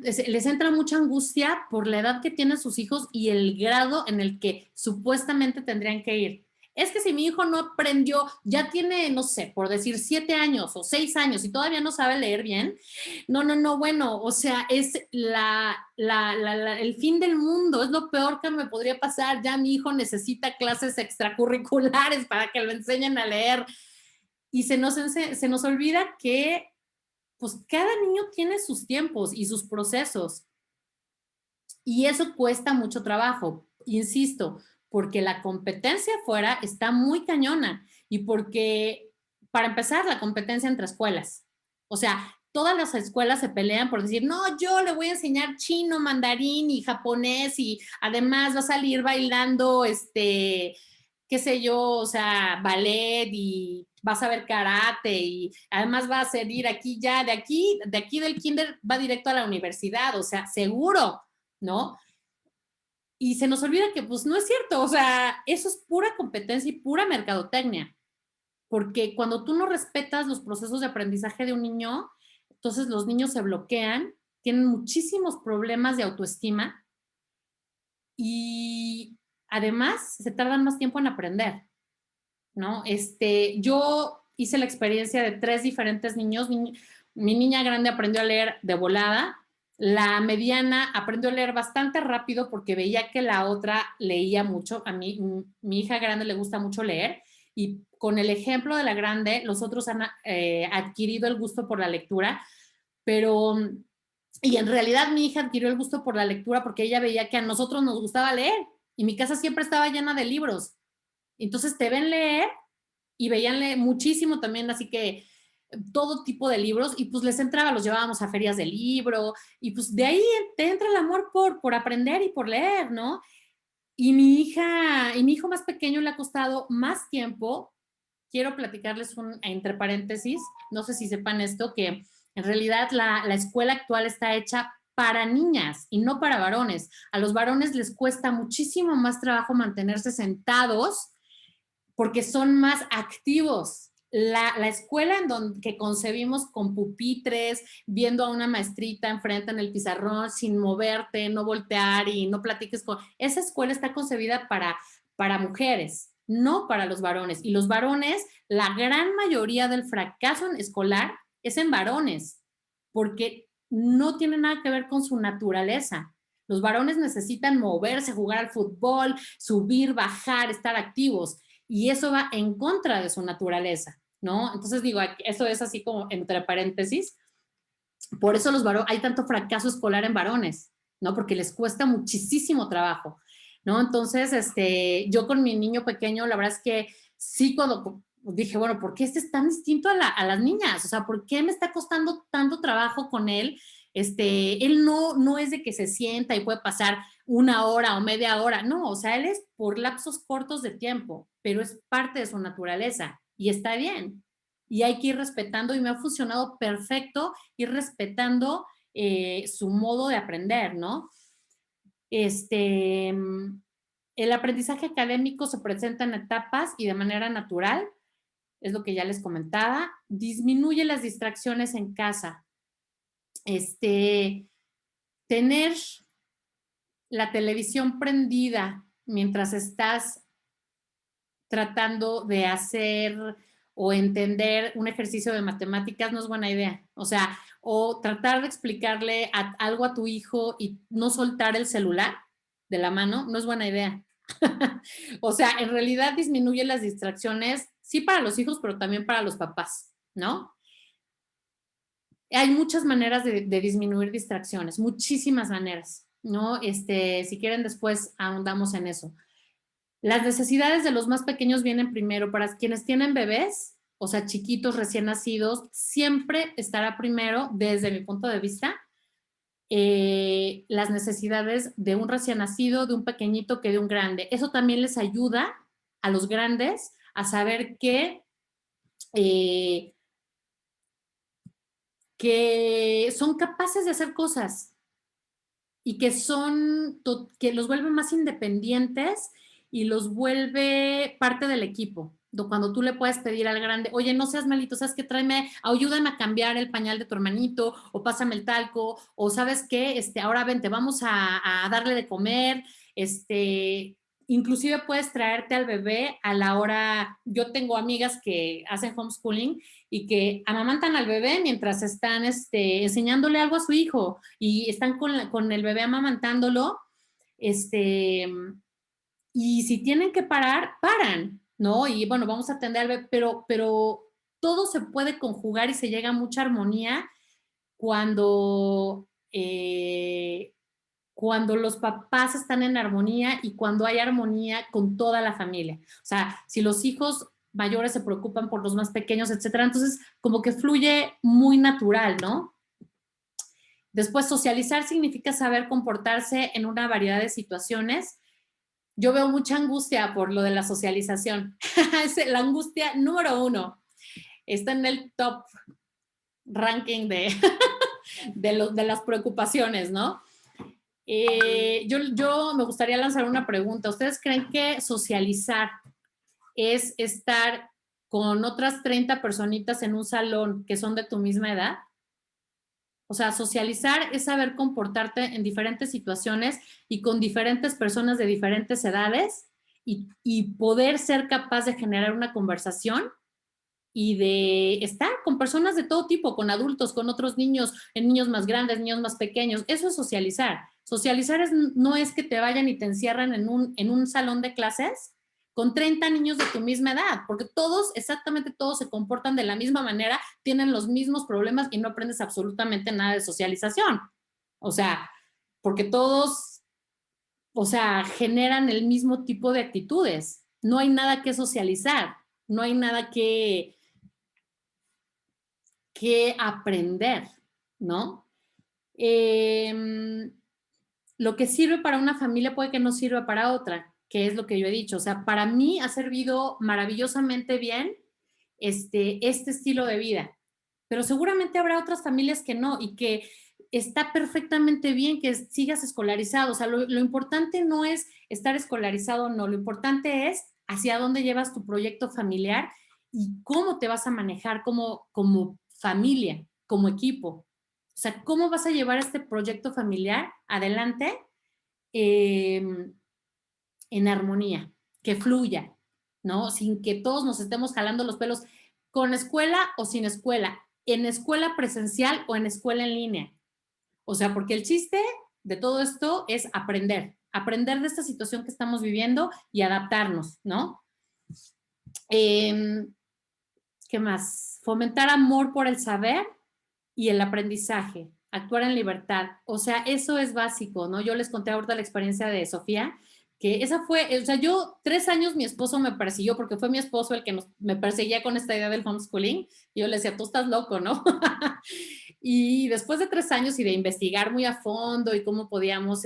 les entra mucha angustia por la edad que tienen sus hijos y el grado en el que supuestamente tendrían que ir. Es que si mi hijo no aprendió, ya tiene, no sé, por decir 7 años o 6 años y todavía no sabe leer bien, no, bueno, o sea, es el fin del mundo, es lo peor que me podría pasar. Ya mi hijo necesita clases extracurriculares para que lo enseñen a leer. Y se nos olvida que pues cada niño tiene sus tiempos y sus procesos. Y eso cuesta mucho trabajo, insisto, porque la competencia afuera está muy cañona y porque, para empezar, la competencia entre escuelas. O sea, todas las escuelas se pelean por decir, no, yo le voy a enseñar chino, mandarín y japonés y además va a salir bailando, qué sé yo, o sea, ballet y vas a ver karate y además va a salir aquí ya, de aquí del kinder va directo a la universidad, o sea, seguro, ¿no? Y se nos olvida que pues no es cierto, o sea, eso es pura competencia y pura mercadotecnia, porque cuando tú no respetas los procesos de aprendizaje de un niño, entonces los niños se bloquean, tienen muchísimos problemas de autoestima y además se tardan más tiempo en aprender, ¿no? Yo hice la experiencia de 3 diferentes niños. Mi niña grande aprendió a leer de volada, la mediana aprendió a leer bastante rápido porque veía que la otra leía mucho. A mí, mi hija grande le gusta mucho leer y con el ejemplo de la grande, los otros han adquirido el gusto por la lectura, pero, y en realidad mi hija adquirió el gusto por la lectura porque ella veía que a nosotros nos gustaba leer y mi casa siempre estaba llena de libros. Entonces te ven leer y veían leer muchísimo también, así que todo tipo de libros y pues les entraba, los llevábamos a ferias de libro y pues de ahí te entra el amor por aprender y por leer, ¿no? Y mi hijo más pequeño le ha costado más tiempo. Quiero platicarles entre paréntesis, no sé si sepan esto, que en realidad la escuela actual está hecha para niñas y no para varones. A los varones les cuesta muchísimo más trabajo mantenerse sentados porque son más activos. La escuela en donde que concebimos con pupitres, viendo a una maestrita enfrente en el pizarrón, sin moverte, no voltear y no platiques con... Esa escuela está concebida para mujeres, no para los varones. Y los varones, la gran mayoría del fracaso escolar es en varones, porque no tiene nada que ver con su naturaleza. Los varones necesitan moverse, jugar al fútbol, subir, bajar, estar activos y eso va en contra de su naturaleza, ¿no? Entonces digo, eso es así como entre paréntesis, por eso hay tanto fracaso escolar en varones, ¿no? Porque les cuesta muchísimo trabajo, ¿no? Entonces, yo con mi niño pequeño, la verdad es que sí, cuando dije, bueno, ¿por qué este es tan distinto a las niñas? O sea, ¿por qué me está costando tanto trabajo con él? Él no es de que se sienta y puede pasar una hora o media hora, no, o sea, él es por lapsos cortos de tiempo, pero es parte de su naturaleza y está bien. Y hay que ir respetando y me ha funcionado perfecto ir respetando su modo de aprender, ¿no? El aprendizaje académico se presenta en etapas y de manera natural, es lo que ya les comentaba, disminuye las distracciones en casa. Tener la televisión prendida mientras estás tratando de hacer o entender un ejercicio de matemáticas no es buena idea. O sea, o tratar de explicarle algo a tu hijo y no soltar el celular de la mano no es buena idea. O sea, en realidad disminuye las distracciones, sí para los hijos, pero también para los papás, ¿no? Hay muchas maneras de disminuir distracciones, muchísimas maneras, ¿no? Si quieren después ahondamos en eso. Las necesidades de los más pequeños vienen primero. Para quienes tienen bebés, o sea, chiquitos recién nacidos, siempre estará primero, desde mi punto de vista, las necesidades de un recién nacido, de un pequeñito que de un grande. Eso también les ayuda a los grandes a saber que son capaces de hacer cosas y que los vuelve más independientes y los vuelve parte del equipo. Cuando tú le puedes pedir al grande, oye, no seas malito, ¿sabes qué? Ayúdame a cambiar el pañal de tu hermanito, o pásame el talco, o ¿sabes qué? Ahora vente, vamos a darle de comer, inclusive puedes traerte al bebé a la hora, yo tengo amigas que hacen homeschooling y que amamantan al bebé mientras están enseñándole algo a su hijo y están con el bebé amamantándolo, y si tienen que parar, paran, ¿no? Y bueno, vamos a atender al bebé, pero todo se puede conjugar y se llega a mucha armonía cuando, cuando los papás están en armonía y cuando hay armonía con toda la familia. O sea, si los hijos mayores se preocupan por los más pequeños, etcétera, entonces como que fluye muy natural, ¿no? Después, socializar significa saber comportarse en una variedad de situaciones. Yo veo mucha angustia por lo de la socialización. Es la angustia número 1. Está en el top ranking de las preocupaciones, ¿no? Yo me gustaría lanzar una pregunta. ¿Ustedes creen que socializar es estar con otras 30 personitas en un salón que son de tu misma edad? O sea, socializar es saber comportarte en diferentes situaciones y con diferentes personas de diferentes edades y poder ser capaz de generar una conversación y de estar con personas de todo tipo, con adultos, con otros niños, niños más grandes, niños más pequeños. Eso es socializar. Socializar no es que te vayan y te encierran en un salón de clases con 30 niños de tu misma edad, porque todos, exactamente todos se comportan de la misma manera, tienen los mismos problemas y no aprendes absolutamente nada de socialización. O sea, porque todos, o sea, generan el mismo tipo de actitudes. No hay nada que socializar, no hay nada que aprender, ¿no? Lo que sirve para una familia puede que no sirva para otra, que es lo que yo he dicho. O sea, para mí ha servido maravillosamente bien este estilo de vida, pero seguramente habrá otras familias que no y que está perfectamente bien que sigas escolarizado. O sea, lo importante no es estar escolarizado o no, lo importante es hacia dónde llevas tu proyecto familiar y cómo te vas a manejar como familia, como equipo. O sea, ¿cómo vas a llevar este proyecto familiar adelante en armonía, que fluya, ¿no? Sin que todos nos estemos jalando los pelos, con escuela o sin escuela, en escuela presencial o en escuela en línea. O sea, porque el chiste de todo esto es aprender de esta situación que estamos viviendo y adaptarnos, ¿no? ¿Qué más? Fomentar amor por el saber y el aprendizaje, actuar en libertad. O sea, eso es básico, ¿no? Yo les conté ahorita la experiencia de Sofía, que esa fue, o sea, yo 3 años mi esposo me persiguió, porque fue mi esposo el que me perseguía con esta idea del homeschooling, y yo le decía, tú estás loco, ¿no? Y después de 3 años y de investigar muy a fondo y cómo podíamos,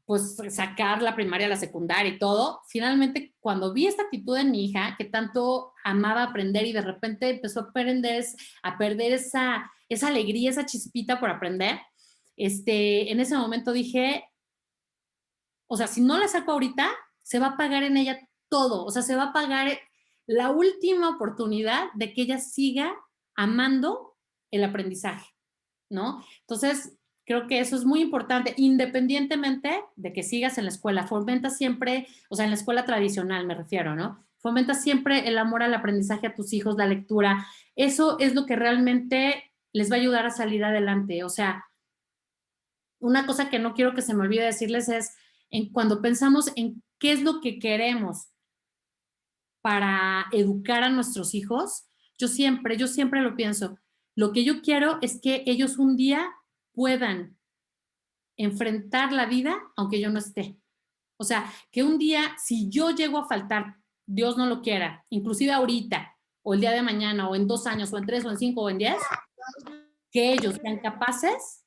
pues sacar la primaria, la secundaria y todo, finalmente cuando vi esta actitud en mi hija, que tanto amaba aprender y de repente empezó a perder esa alegría, esa chispita por aprender, en ese momento dije, o sea, si no la saco ahorita, se va a pagar en ella todo, o sea, se va a pagar la última oportunidad de que ella siga amando el aprendizaje, ¿no? Entonces, creo que eso es muy importante, independientemente de que sigas en la escuela. Fomenta siempre, o sea, en la escuela tradicional me refiero, ¿no? Fomenta siempre el amor al aprendizaje a tus hijos, la lectura. Eso es lo que realmente les va a ayudar a salir adelante. O sea, una cosa que no quiero que se me olvide decirles es, cuando pensamos en qué es lo que queremos para educar a nuestros hijos, yo siempre lo pienso. Lo que yo quiero es que ellos un día puedan enfrentar la vida aunque yo no esté. O sea, que un día, si yo llego a faltar, Dios no lo quiera, inclusive ahorita, o el día de mañana, o en 2 años, o en 3, o en 5, o en 10, que ellos sean capaces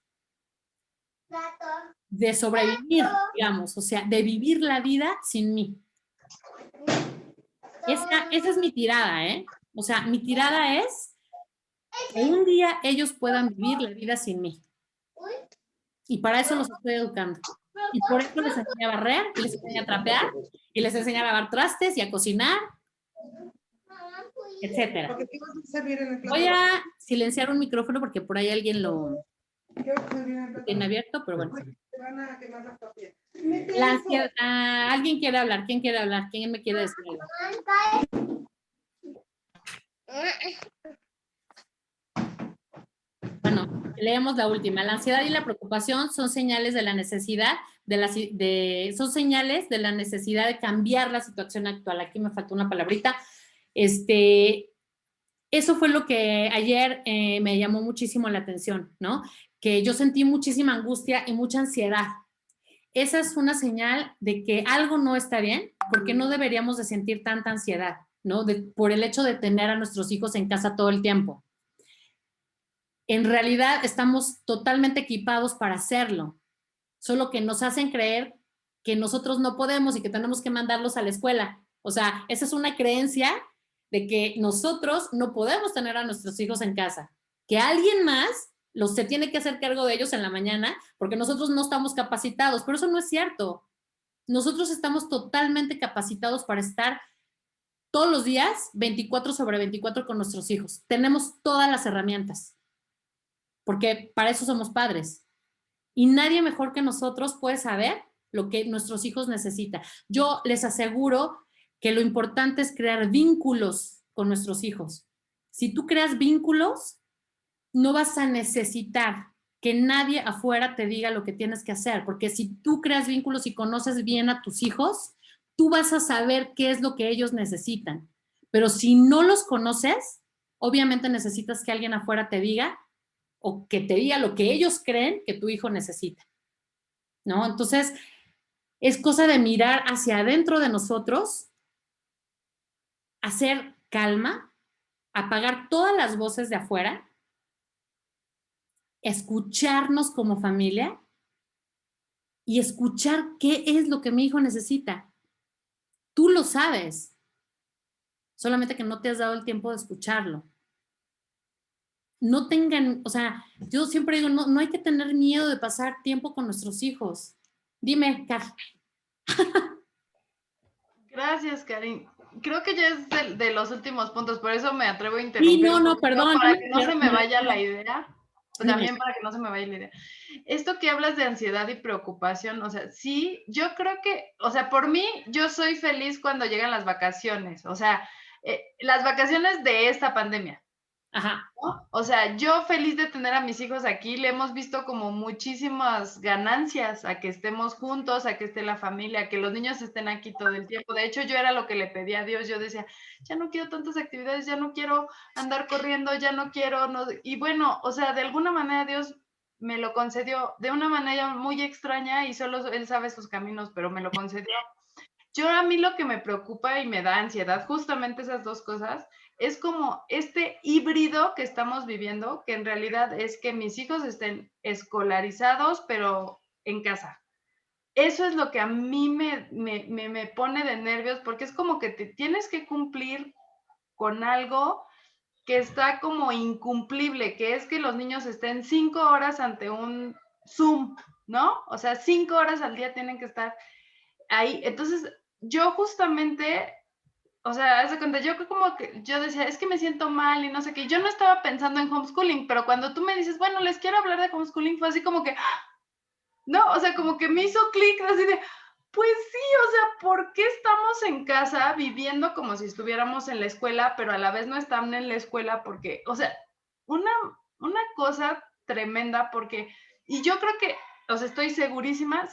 de sobrevivir, digamos, o sea, de vivir la vida sin mí. Esa es mi tirada, ¿eh? O sea, mi tirada es que un día ellos puedan vivir la vida sin mí. Y para eso los estoy educando. Y por eso les enseñé a barrer, y les enseñé a trapear, y les enseñé a lavar trastes y a cocinar, etcétera. Voy a silenciar un micrófono porque por ahí alguien lo tiene abierto, pero bueno. La ansiedad, ¿alguien quiere hablar? ¿Quién quiere hablar? ¿Quién me quiere decir algo? Bueno, leemos la última. La ansiedad y la preocupación son señales de la necesidad son señales de la necesidad de cambiar la situación actual. Aquí me faltó una palabrita. Eso fue lo que ayer me llamó muchísimo la atención, ¿no? Que yo sentí muchísima angustia y mucha ansiedad. Esa es una señal de que algo no está bien, porque no deberíamos de sentir tanta ansiedad, ¿no? Por el hecho de tener a nuestros hijos en casa todo el tiempo. En realidad estamos totalmente equipados para hacerlo, solo que nos hacen creer que nosotros no podemos y que tenemos que mandarlos a la escuela. O sea, esa es una creencia de que nosotros no podemos tener a nuestros hijos en casa, que alguien más se tiene que hacer cargo de ellos en la mañana porque nosotros no estamos capacitados, pero eso no es cierto. Nosotros estamos totalmente capacitados para estar todos los días 24/24 con nuestros hijos. Tenemos todas las herramientas, porque para eso somos padres. Y nadie mejor que nosotros puede saber lo que nuestros hijos necesitan. Yo les aseguro que lo importante es crear vínculos con nuestros hijos. Si tú creas vínculos, no vas a necesitar que nadie afuera te diga lo que tienes que hacer, porque si tú creas vínculos y conoces bien a tus hijos, tú vas a saber qué es lo que ellos necesitan. Pero si no los conoces, obviamente necesitas que alguien afuera te diga o que te diga lo que ellos creen que tu hijo necesita, ¿no? Entonces, es cosa de mirar hacia adentro de nosotros, hacer calma, apagar todas las voces de afuera, escucharnos como familia y escuchar qué es lo que mi hijo necesita. Tú lo sabes, solamente que no te has dado el tiempo de escucharlo. No tengan, o sea, yo siempre digo, no hay que tener miedo de pasar tiempo con nuestros hijos. Dime, Car. Gracias, Karin. Creo que ya es de los últimos puntos, por eso me atrevo a Sí, interrumpir un no, poquito perdón. para que no se me vaya la idea. Dime. También para que no se me vaya la idea. Esto que hablas de ansiedad y preocupación, o sea, sí, yo creo que, o sea, por mí, yo soy feliz cuando llegan las vacaciones, o sea, las vacaciones de esta pandemia. Ajá. ¿No? O sea, yo feliz de tener a mis hijos aquí, le hemos visto como muchísimas ganancias a que estemos juntos, a que esté la familia, a que los niños estén aquí todo el tiempo. De hecho, yo era lo que le pedía a Dios, yo decía, ya no quiero tantas actividades, ya no quiero andar corriendo, ya no quiero, no. Y bueno, o sea, de alguna manera Dios me lo concedió de una manera muy extraña y solo Él sabe sus caminos, pero me lo concedió. Yo a mí lo que me preocupa y me da ansiedad, justamente esas dos cosas, es como este híbrido que estamos viviendo, que en realidad es que mis hijos estén escolarizados, pero en casa. Eso es lo que a mí me pone de nervios, porque es como que te tienes que cumplir con algo que está como incumplible, que es que los niños estén 5 horas ante un Zoom, ¿no? O sea, 5 horas al día tienen que estar ahí. Entonces, yo justamente, o sea, haz de cuenta, yo como que yo decía, es que me siento mal y no sé qué. Yo no estaba pensando en homeschooling, pero cuando tú me dices, bueno, les quiero hablar de homeschooling, fue así como que, no, o sea, como que me hizo clic así de, pues sí, o sea, ¿por qué estamos en casa viviendo como si estuviéramos en la escuela, pero a la vez no están en la escuela? Porque, o sea, una, una cosa tremenda porque, y yo creo que, o sea, estoy segurísima,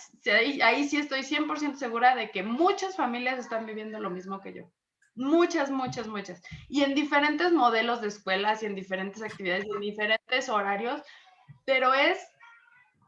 ahí sí estoy 100% segura de que muchas familias están viviendo lo mismo que yo. Muchas, muchas, muchas. Y en diferentes modelos de escuelas y en diferentes actividades y en diferentes horarios, pero es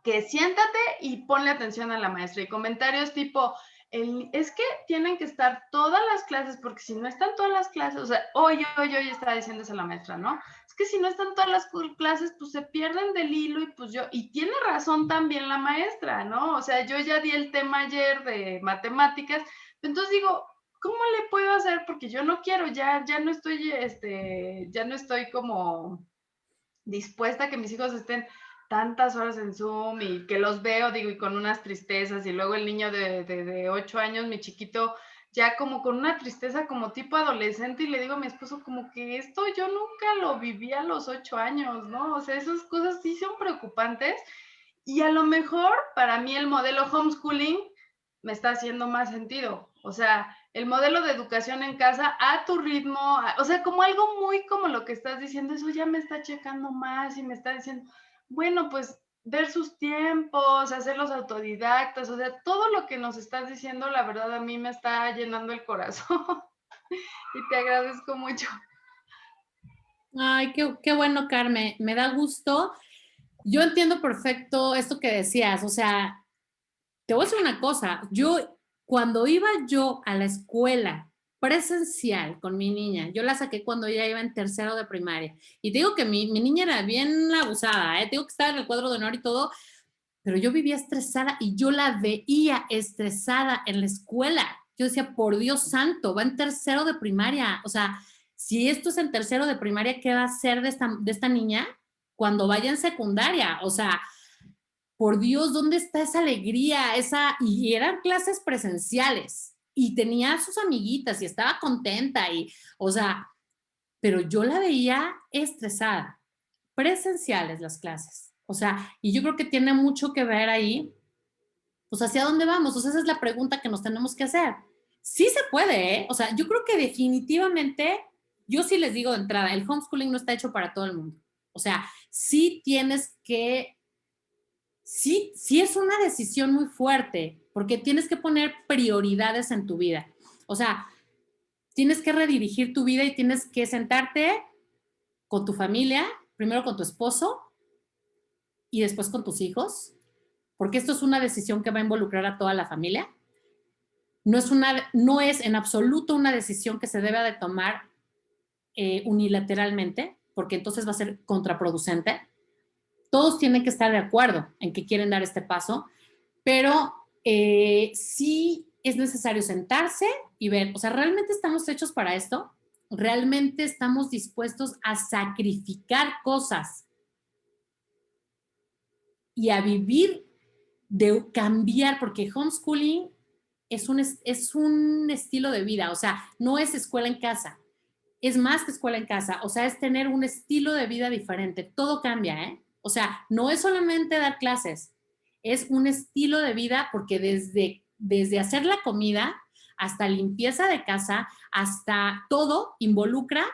que siéntate y ponle atención a la maestra. Y comentarios tipo, es que tienen que estar todas las clases, porque si no están todas las clases, o sea, hoy estaba diciéndose la maestra, ¿no? Es que si no están todas las clases, pues se pierden del hilo y pues y tiene razón también la maestra, ¿no? O sea, yo ya di el tema ayer de matemáticas, entonces digo, ¿cómo le puedo hacer? Porque yo no quiero, ya no estoy, ya no estoy como dispuesta a que mis hijos estén tantas horas en Zoom y que los veo, digo, y con unas tristezas, y luego el niño de 8 años, mi chiquito, ya como con una tristeza como tipo adolescente, y le digo a mi esposo como que esto yo nunca lo viví a los 8 años, ¿no? O sea, esas cosas sí son preocupantes, y a lo mejor para mí el modelo homeschooling me está haciendo más sentido. O sea, el modelo de educación en casa a tu ritmo, o sea, como algo muy como lo que estás diciendo, eso ya me está checando más y me está diciendo, bueno, pues ver sus tiempos, hacerlos autodidactas, o sea, todo lo que nos estás diciendo, la verdad a mí me está llenando el corazón y te agradezco mucho. Ay, qué bueno, Carmen. Me da gusto. Yo entiendo perfecto esto que decías. O sea, te voy a decir una cosa. Cuando iba yo a la escuela presencial con mi niña, yo la saqué cuando ella iba en tercero de primaria. Y te digo que mi niña era bien abusada, ¿eh? Te digo que estaba en el cuadro de honor y todo, pero yo vivía estresada y yo la veía estresada en la escuela. Yo decía, por Dios santo, va en tercero de primaria. O sea, si esto es en tercero de primaria, ¿qué va a ser de esta niña cuando vaya en secundaria? O sea, por Dios, ¿dónde está esa alegría? Y eran clases presenciales y tenía sus amiguitas y estaba contenta y, o sea, pero yo la veía estresada. Presenciales las clases. O sea, y yo creo que tiene mucho que ver ahí, pues hacia dónde vamos. O sea, esa es la pregunta que nos tenemos que hacer. Sí se puede, ¿eh? O sea, yo creo que definitivamente, yo sí les digo de entrada, el homeschooling no está hecho para todo el mundo. O sea, sí tienes que sí es una decisión muy fuerte, porque tienes que poner prioridades en tu vida. O sea, tienes que redirigir tu vida y tienes que sentarte con tu familia, primero con tu esposo y después con tus hijos, porque esto es una decisión que va a involucrar a toda la familia. No es en absoluto una decisión que se debe de tomar unilateralmente, porque entonces va a ser contraproducente. Todos tienen que estar de acuerdo en que quieren dar este paso, pero sí es necesario sentarse y ver, o sea, ¿realmente estamos hechos para esto? ¿Realmente estamos dispuestos a sacrificar cosas y a vivir, de cambiar? Porque homeschooling es un estilo de vida, o sea, no es escuela en casa, es más que escuela en casa, o sea, es tener un estilo de vida diferente, todo cambia, ¿eh? O sea, no es solamente dar clases, es un estilo de vida porque desde hacer la comida hasta limpieza de casa, hasta todo involucra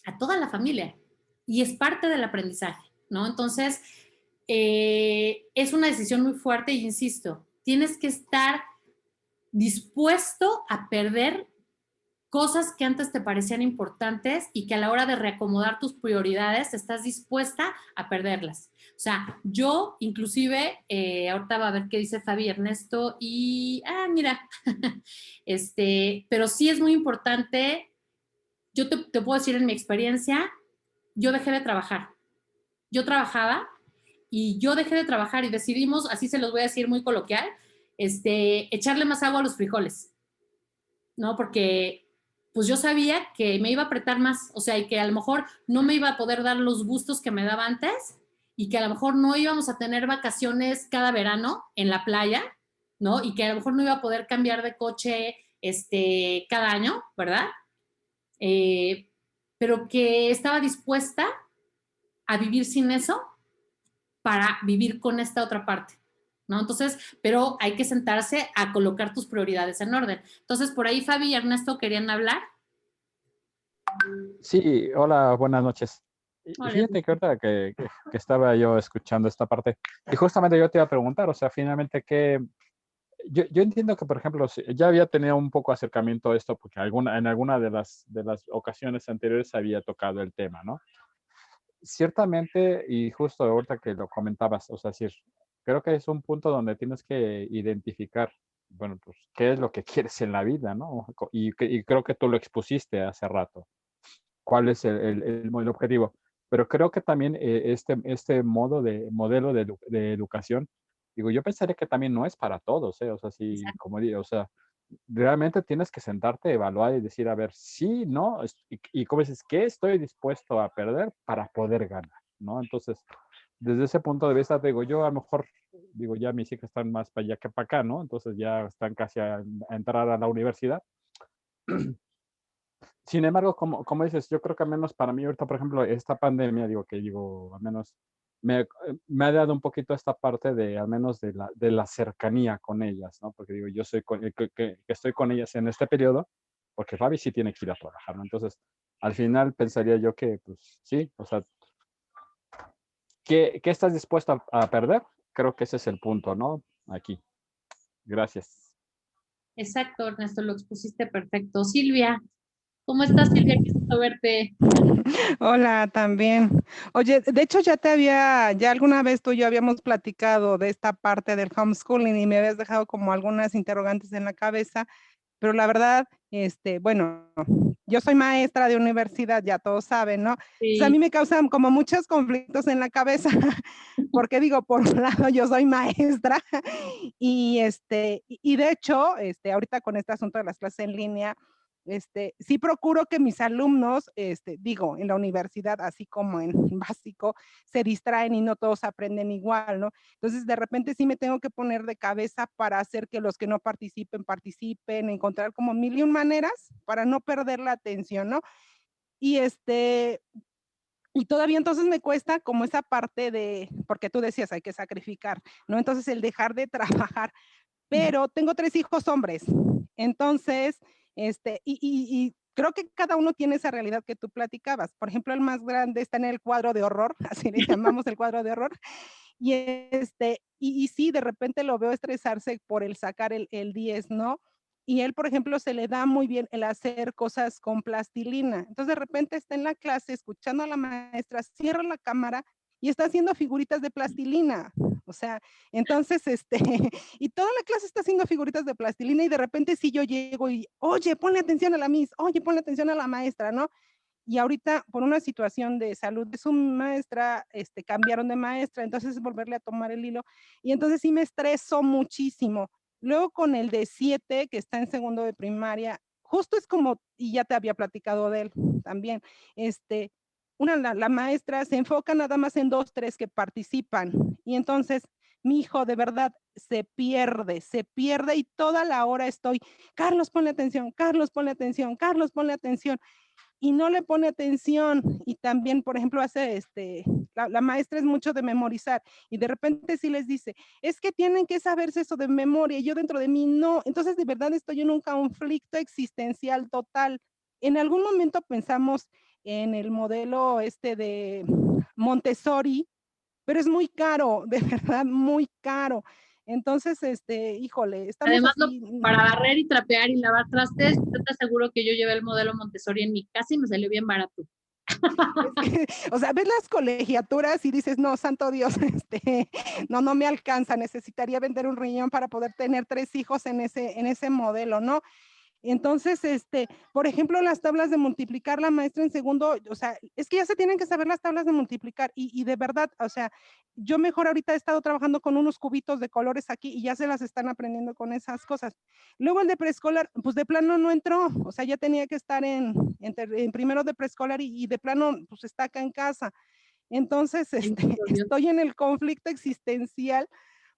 a toda la familia y es parte del aprendizaje, ¿no? Entonces, es una decisión muy fuerte y insisto, tienes que estar dispuesto a perder cosas que antes te parecían importantes y que a la hora de reacomodar tus prioridades estás dispuesta a perderlas. O sea, yo inclusive, ahorita va a ver qué dice Fabi Ernesto y, mira, pero sí es muy importante, yo te puedo decir en mi experiencia, yo dejé de trabajar. Yo trabajaba y yo dejé de trabajar y decidimos, así se los voy a decir muy coloquial, echarle más agua a los frijoles, ¿no? Porque pues yo sabía que me iba a apretar más, o sea, y que a lo mejor no me iba a poder dar los gustos que me daba antes y que a lo mejor no íbamos a tener vacaciones cada verano en la playa, ¿no? Y que a lo mejor no iba a poder cambiar de coche cada año, ¿verdad? Eh, pero que estaba dispuesta a vivir sin eso para vivir con esta otra parte, ¿no? Entonces, pero hay que sentarse a colocar tus prioridades en orden. Entonces, por ahí Fabi y Ernesto querían hablar. Sí, hola, buenas noches. Y Hola. fíjate que ahorita que estaba yo escuchando esta parte, y justamente yo te iba a preguntar, o sea, finalmente, yo entiendo que, por ejemplo, ya había tenido un poco acercamiento a esto, porque en alguna de las ocasiones anteriores había tocado el tema, ¿no? Ciertamente, y justo ahorita que lo comentabas, o sea, sí, creo que es un punto donde tienes que identificar, bueno, pues, qué es lo que quieres en la vida, ¿no? Y creo que tú lo expusiste hace rato, cuál es el objetivo. Pero creo que también este modelo de educación, digo, yo pensaría que también no es para todos, ¿eh? O sea, sí, Exacto. como digo, o sea, realmente tienes que sentarte, evaluar y decir, a ver, sí, no, y como dices, ¿qué estoy dispuesto a perder para poder ganar? ¿No? Entonces, desde ese punto de vista, digo, yo a lo mejor, digo, ya mis hijas están más para allá que para acá, ¿no? Entonces ya están casi a entrar a la universidad. Sin embargo, como dices, yo creo que al menos para mí ahorita, por ejemplo, esta pandemia, al menos me ha dado un poquito esta parte de, al menos de la cercanía con ellas, ¿no? Porque digo, yo soy que estoy con ellas en este periodo, porque Fabi sí tiene que ir a trabajar, ¿no? Entonces, al final pensaría yo que, pues sí, o sea, ¿qué estás dispuesto a perder? Creo que ese es el punto, ¿no? Aquí. Gracias. Exacto, Ernesto, lo expusiste perfecto. Silvia, ¿cómo estás, Silvia? Qué gusto verte. Hola, también. Oye, de hecho ya alguna vez tú y yo habíamos platicado de esta parte del homeschooling y me habías dejado como algunas interrogantes en la cabeza, pero la verdad, bueno, yo soy maestra de universidad, ya todos saben, ¿no? Entonces a mí Sí, me causan como muchos conflictos en la cabeza, porque digo, por un lado yo soy maestra y de hecho, ahorita con este asunto de las clases en línea, sí procuro que mis alumnos, digo, en la universidad, así como en básico, se distraen y no todos aprenden igual, ¿no? Entonces, de repente sí me tengo que poner de cabeza para hacer que los que no participen, participen, encontrar como mil y un maneras para no perder la atención, ¿no? Y y todavía entonces me cuesta como esa parte de, porque tú decías, hay que sacrificar, ¿no? Entonces el dejar de trabajar, pero tengo tres hijos hombres, entonces, y creo que cada uno tiene esa realidad que tú platicabas. Por ejemplo, el más grande está en el cuadro de horror, así le llamamos el cuadro de horror, Y sí, de repente lo veo estresarse por el sacar el 10, ¿no? Y él, por ejemplo, se le da muy bien el hacer cosas con plastilina. Entonces, de repente está en la clase escuchando a la maestra, cierra la cámara y está haciendo figuritas de plastilina. O sea, entonces, y toda la clase está haciendo figuritas de plastilina y de repente sí yo llego y, oye, ponle atención a la miss, oye, ponle atención a la maestra, ¿no? Y ahorita por una situación de salud de su maestra, cambiaron de maestra, entonces volverle a tomar el hilo. Y entonces sí me estreso muchísimo. Luego con el de 7, que está en segundo de primaria, justo es como, y ya te había platicado de él también, la maestra se enfoca nada más en 2, 3 que participan. Y entonces mi hijo de verdad se pierde y toda la hora estoy, Carlos, ponle atención, Carlos, ponle atención, Carlos, ponle atención y no le pone atención. Y también, por ejemplo, la maestra es mucho de memorizar y de repente sí les dice, es que tienen que saberse eso de memoria y yo dentro de mí no. Entonces, de verdad estoy en un conflicto existencial total. En algún momento pensamos en el modelo de Montessori, pero es muy caro, de verdad, muy caro. Entonces, híjole, estamos Además, así. para barrer y trapear y lavar trastes, yo te aseguro que yo llevé el modelo Montessori en mi casa y me salió bien barato. O sea, ves las colegiaturas y dices, no, santo Dios, no me alcanza, necesitaría vender un riñón para poder tener 3 hijos en ese modelo, ¿no? Entonces, por ejemplo, las tablas de multiplicar, la maestra en segundo, o sea, es que ya se tienen que saber las tablas de multiplicar y de verdad, o sea, yo mejor ahorita he estado trabajando con unos cubitos de colores aquí y ya se las están aprendiendo con esas cosas. Luego el de preescolar, pues de plano no entró, o sea, ya tenía que estar en primero de preescolar y de plano, pues está acá en casa. Entonces, estoy en el conflicto existencial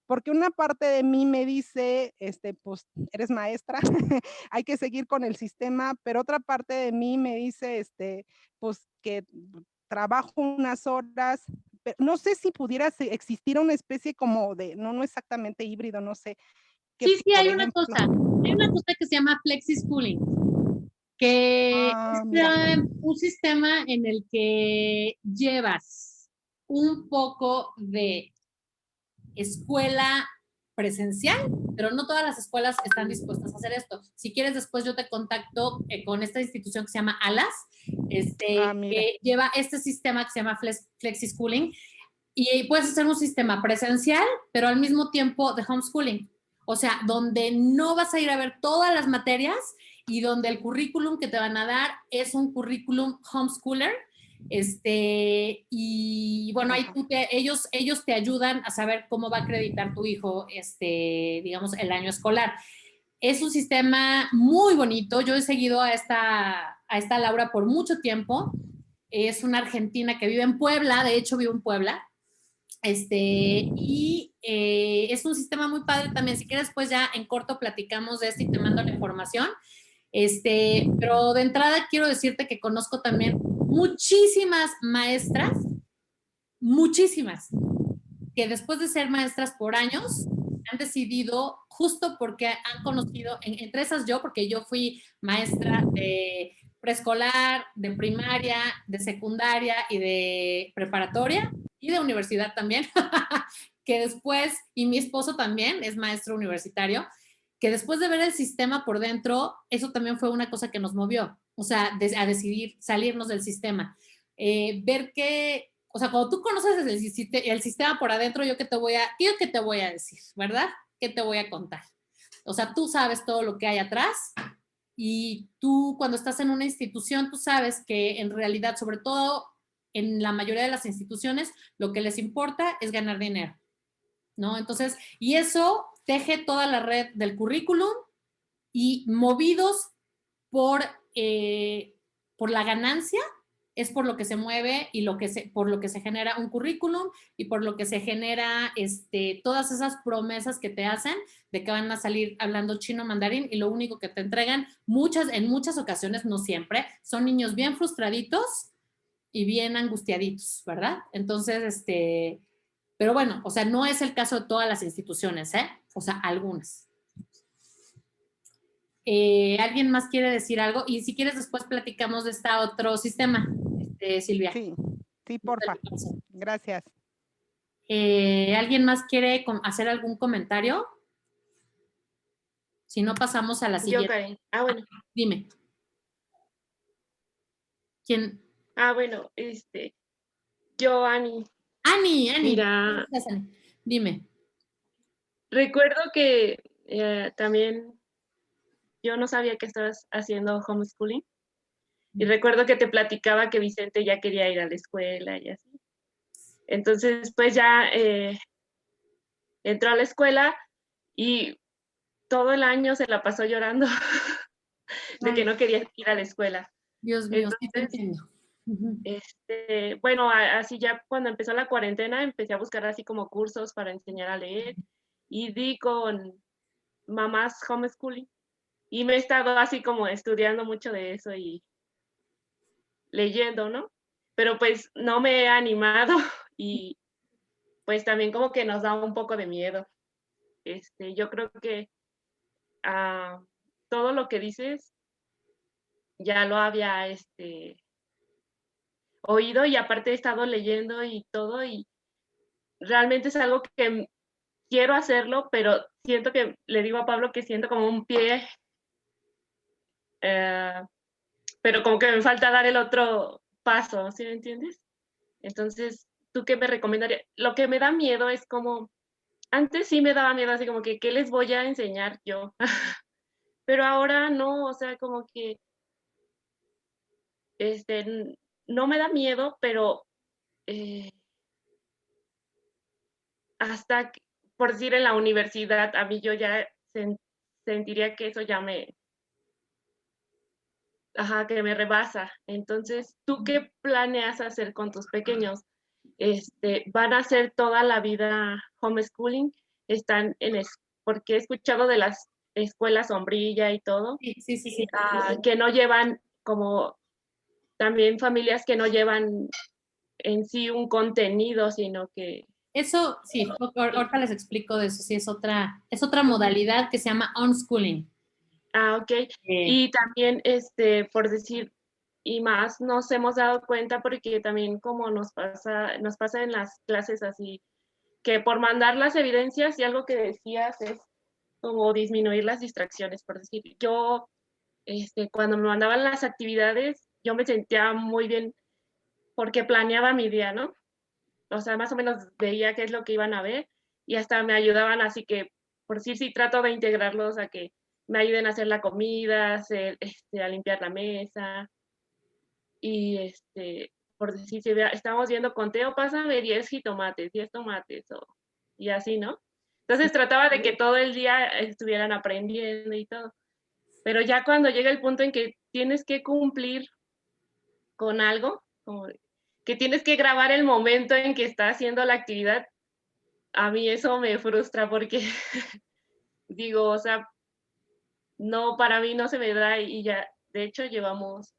porque una parte de mí me dice, pues eres maestra, hay que seguir con el sistema, pero otra parte de mí me dice, pues que trabajo unas horas, no sé si pudiera existir una especie como de, no exactamente híbrido, no sé. Que, Sí, por hay ejemplo, una cosa que se llama flexi schooling, que es un sistema en el que llevas un poco de escuela presencial, pero no todas las escuelas están dispuestas a hacer esto. Si quieres, después yo te contacto con esta institución que se llama ALAS, que lleva este sistema que se llama Flexi Schooling, y puedes hacer un sistema presencial, pero al mismo tiempo de homeschooling. O sea, donde no vas a ir a ver todas las materias y donde el currículum que te van a dar es un currículum homeschooler. Y bueno, ahí ellos te ayudan a saber cómo va a acreditar tu hijo, digamos, el año escolar. Es un sistema muy bonito. Yo he seguido a esta Laura por mucho tiempo. Es una argentina que vive en Puebla, de hecho vive en Puebla. Es un sistema muy padre también. Si quieres, pues ya en corto platicamos de esto y te mando la información. Pero de entrada quiero decirte que conozco también muchísimas maestras, muchísimas, que después de ser maestras por años, han decidido, justo porque han conocido, entre esas yo, porque yo fui maestra de preescolar, de primaria, de secundaria y de preparatoria y de universidad también, que después, y mi esposo también es maestro universitario, que después de ver el sistema por dentro, eso también fue una cosa que nos movió, o sea, a decidir salirnos del sistema. Ver que, o sea, cuando tú conoces el sistema por adentro, ¿yo qué te voy a decir, verdad? ¿Qué te voy a contar? O sea, tú sabes todo lo que hay atrás y tú cuando estás en una institución, tú sabes que en realidad, sobre todo en la mayoría de las instituciones, lo que les importa es ganar dinero, ¿no? Entonces, y eso teje toda la red del currículum y movidos por, por la ganancia, es por lo que se mueve y por lo que se genera un currículum y por lo que se genera todas esas promesas que te hacen de que van a salir hablando chino mandarín y lo único que te entregan en muchas ocasiones, no siempre, son niños bien frustraditos y bien angustiaditos, ¿verdad? Entonces, pero bueno, o sea, no es el caso de todas las instituciones, ¿eh? O sea, algunas. ¿Alguien más quiere decir algo? Y si quieres después platicamos de este otro sistema, Silvia. Sí, porfa. Gracias. ¿Alguien más quiere hacer algún comentario? Si no, pasamos a la Yo, siguiente. Karen. Ah, bueno. Dime. ¿Quién? Ah, bueno, yo, Ani. Ani. Mira, Gracias, Ani. Dime. recuerdo que también yo no sabía que estabas haciendo homeschooling. Y recuerdo que te platicaba que Vicente ya quería ir a la escuela y así. Entonces, pues ya entró a la escuela y todo el año se la pasó llorando de que no quería ir a la escuela. Dios mío, sí te Entonces, entiendo. Ujú. bueno, así ya cuando empezó la cuarentena empecé a buscar así como cursos para enseñar a leer y di con mamás homeschooling y me he estado así como estudiando mucho de eso y leyendo, ¿no? Pero pues no me he animado y pues también como que nos da un poco de miedo. Yo creo que todo lo que dices ya lo había oído y aparte he estado leyendo y todo y realmente es algo que quiero hacerlo, pero siento que, le digo a Pablo que siento como un pie, pero como que me falta dar el otro paso, ¿sí me entiendes? Entonces, ¿tú qué me recomendarías? Lo que me da miedo es como, antes sí me daba miedo así como que, ¿qué les voy a enseñar yo? Pero ahora no, o sea, como que, no me da miedo, pero eh, hasta, por decir, en la universidad, a mí yo ya sentiría que eso ya que me rebasa. Entonces, ¿tú qué planeas hacer con tus pequeños? ¿Van a hacer toda la vida homeschooling? ¿Están porque he escuchado de las escuelas sombrilla y todo, Sí. que no llevan como también familias que no llevan en sí un contenido, sino que... Eso, sí, ahorita les explico de eso, sí, es otra modalidad que se llama unschooling. Ok. Y también, por decir, y más nos hemos dado cuenta porque también como nos pasa en las clases así, que por mandar las evidencias y algo que decías es como disminuir las distracciones, por decir, yo, cuando me mandaban las actividades, yo me sentía muy bien porque planeaba mi día, ¿no? O sea, más o menos veía qué es lo que iban a ver y hasta me ayudaban, así que, por decir, sí trato de integrarlos a que me ayuden a hacer la comida, a limpiar la mesa y, por decir, si estamos viendo conteo, pásame 10 jitomates, 10 tomates y así, ¿no? Entonces trataba de que todo el día estuvieran aprendiendo y todo. Pero ya cuando llega el punto en que tienes que cumplir con algo, como que tienes que grabar el momento en que está haciendo la actividad, a mí eso me frustra porque digo, o sea, no, para mí no se me da y ya, de hecho, llevamos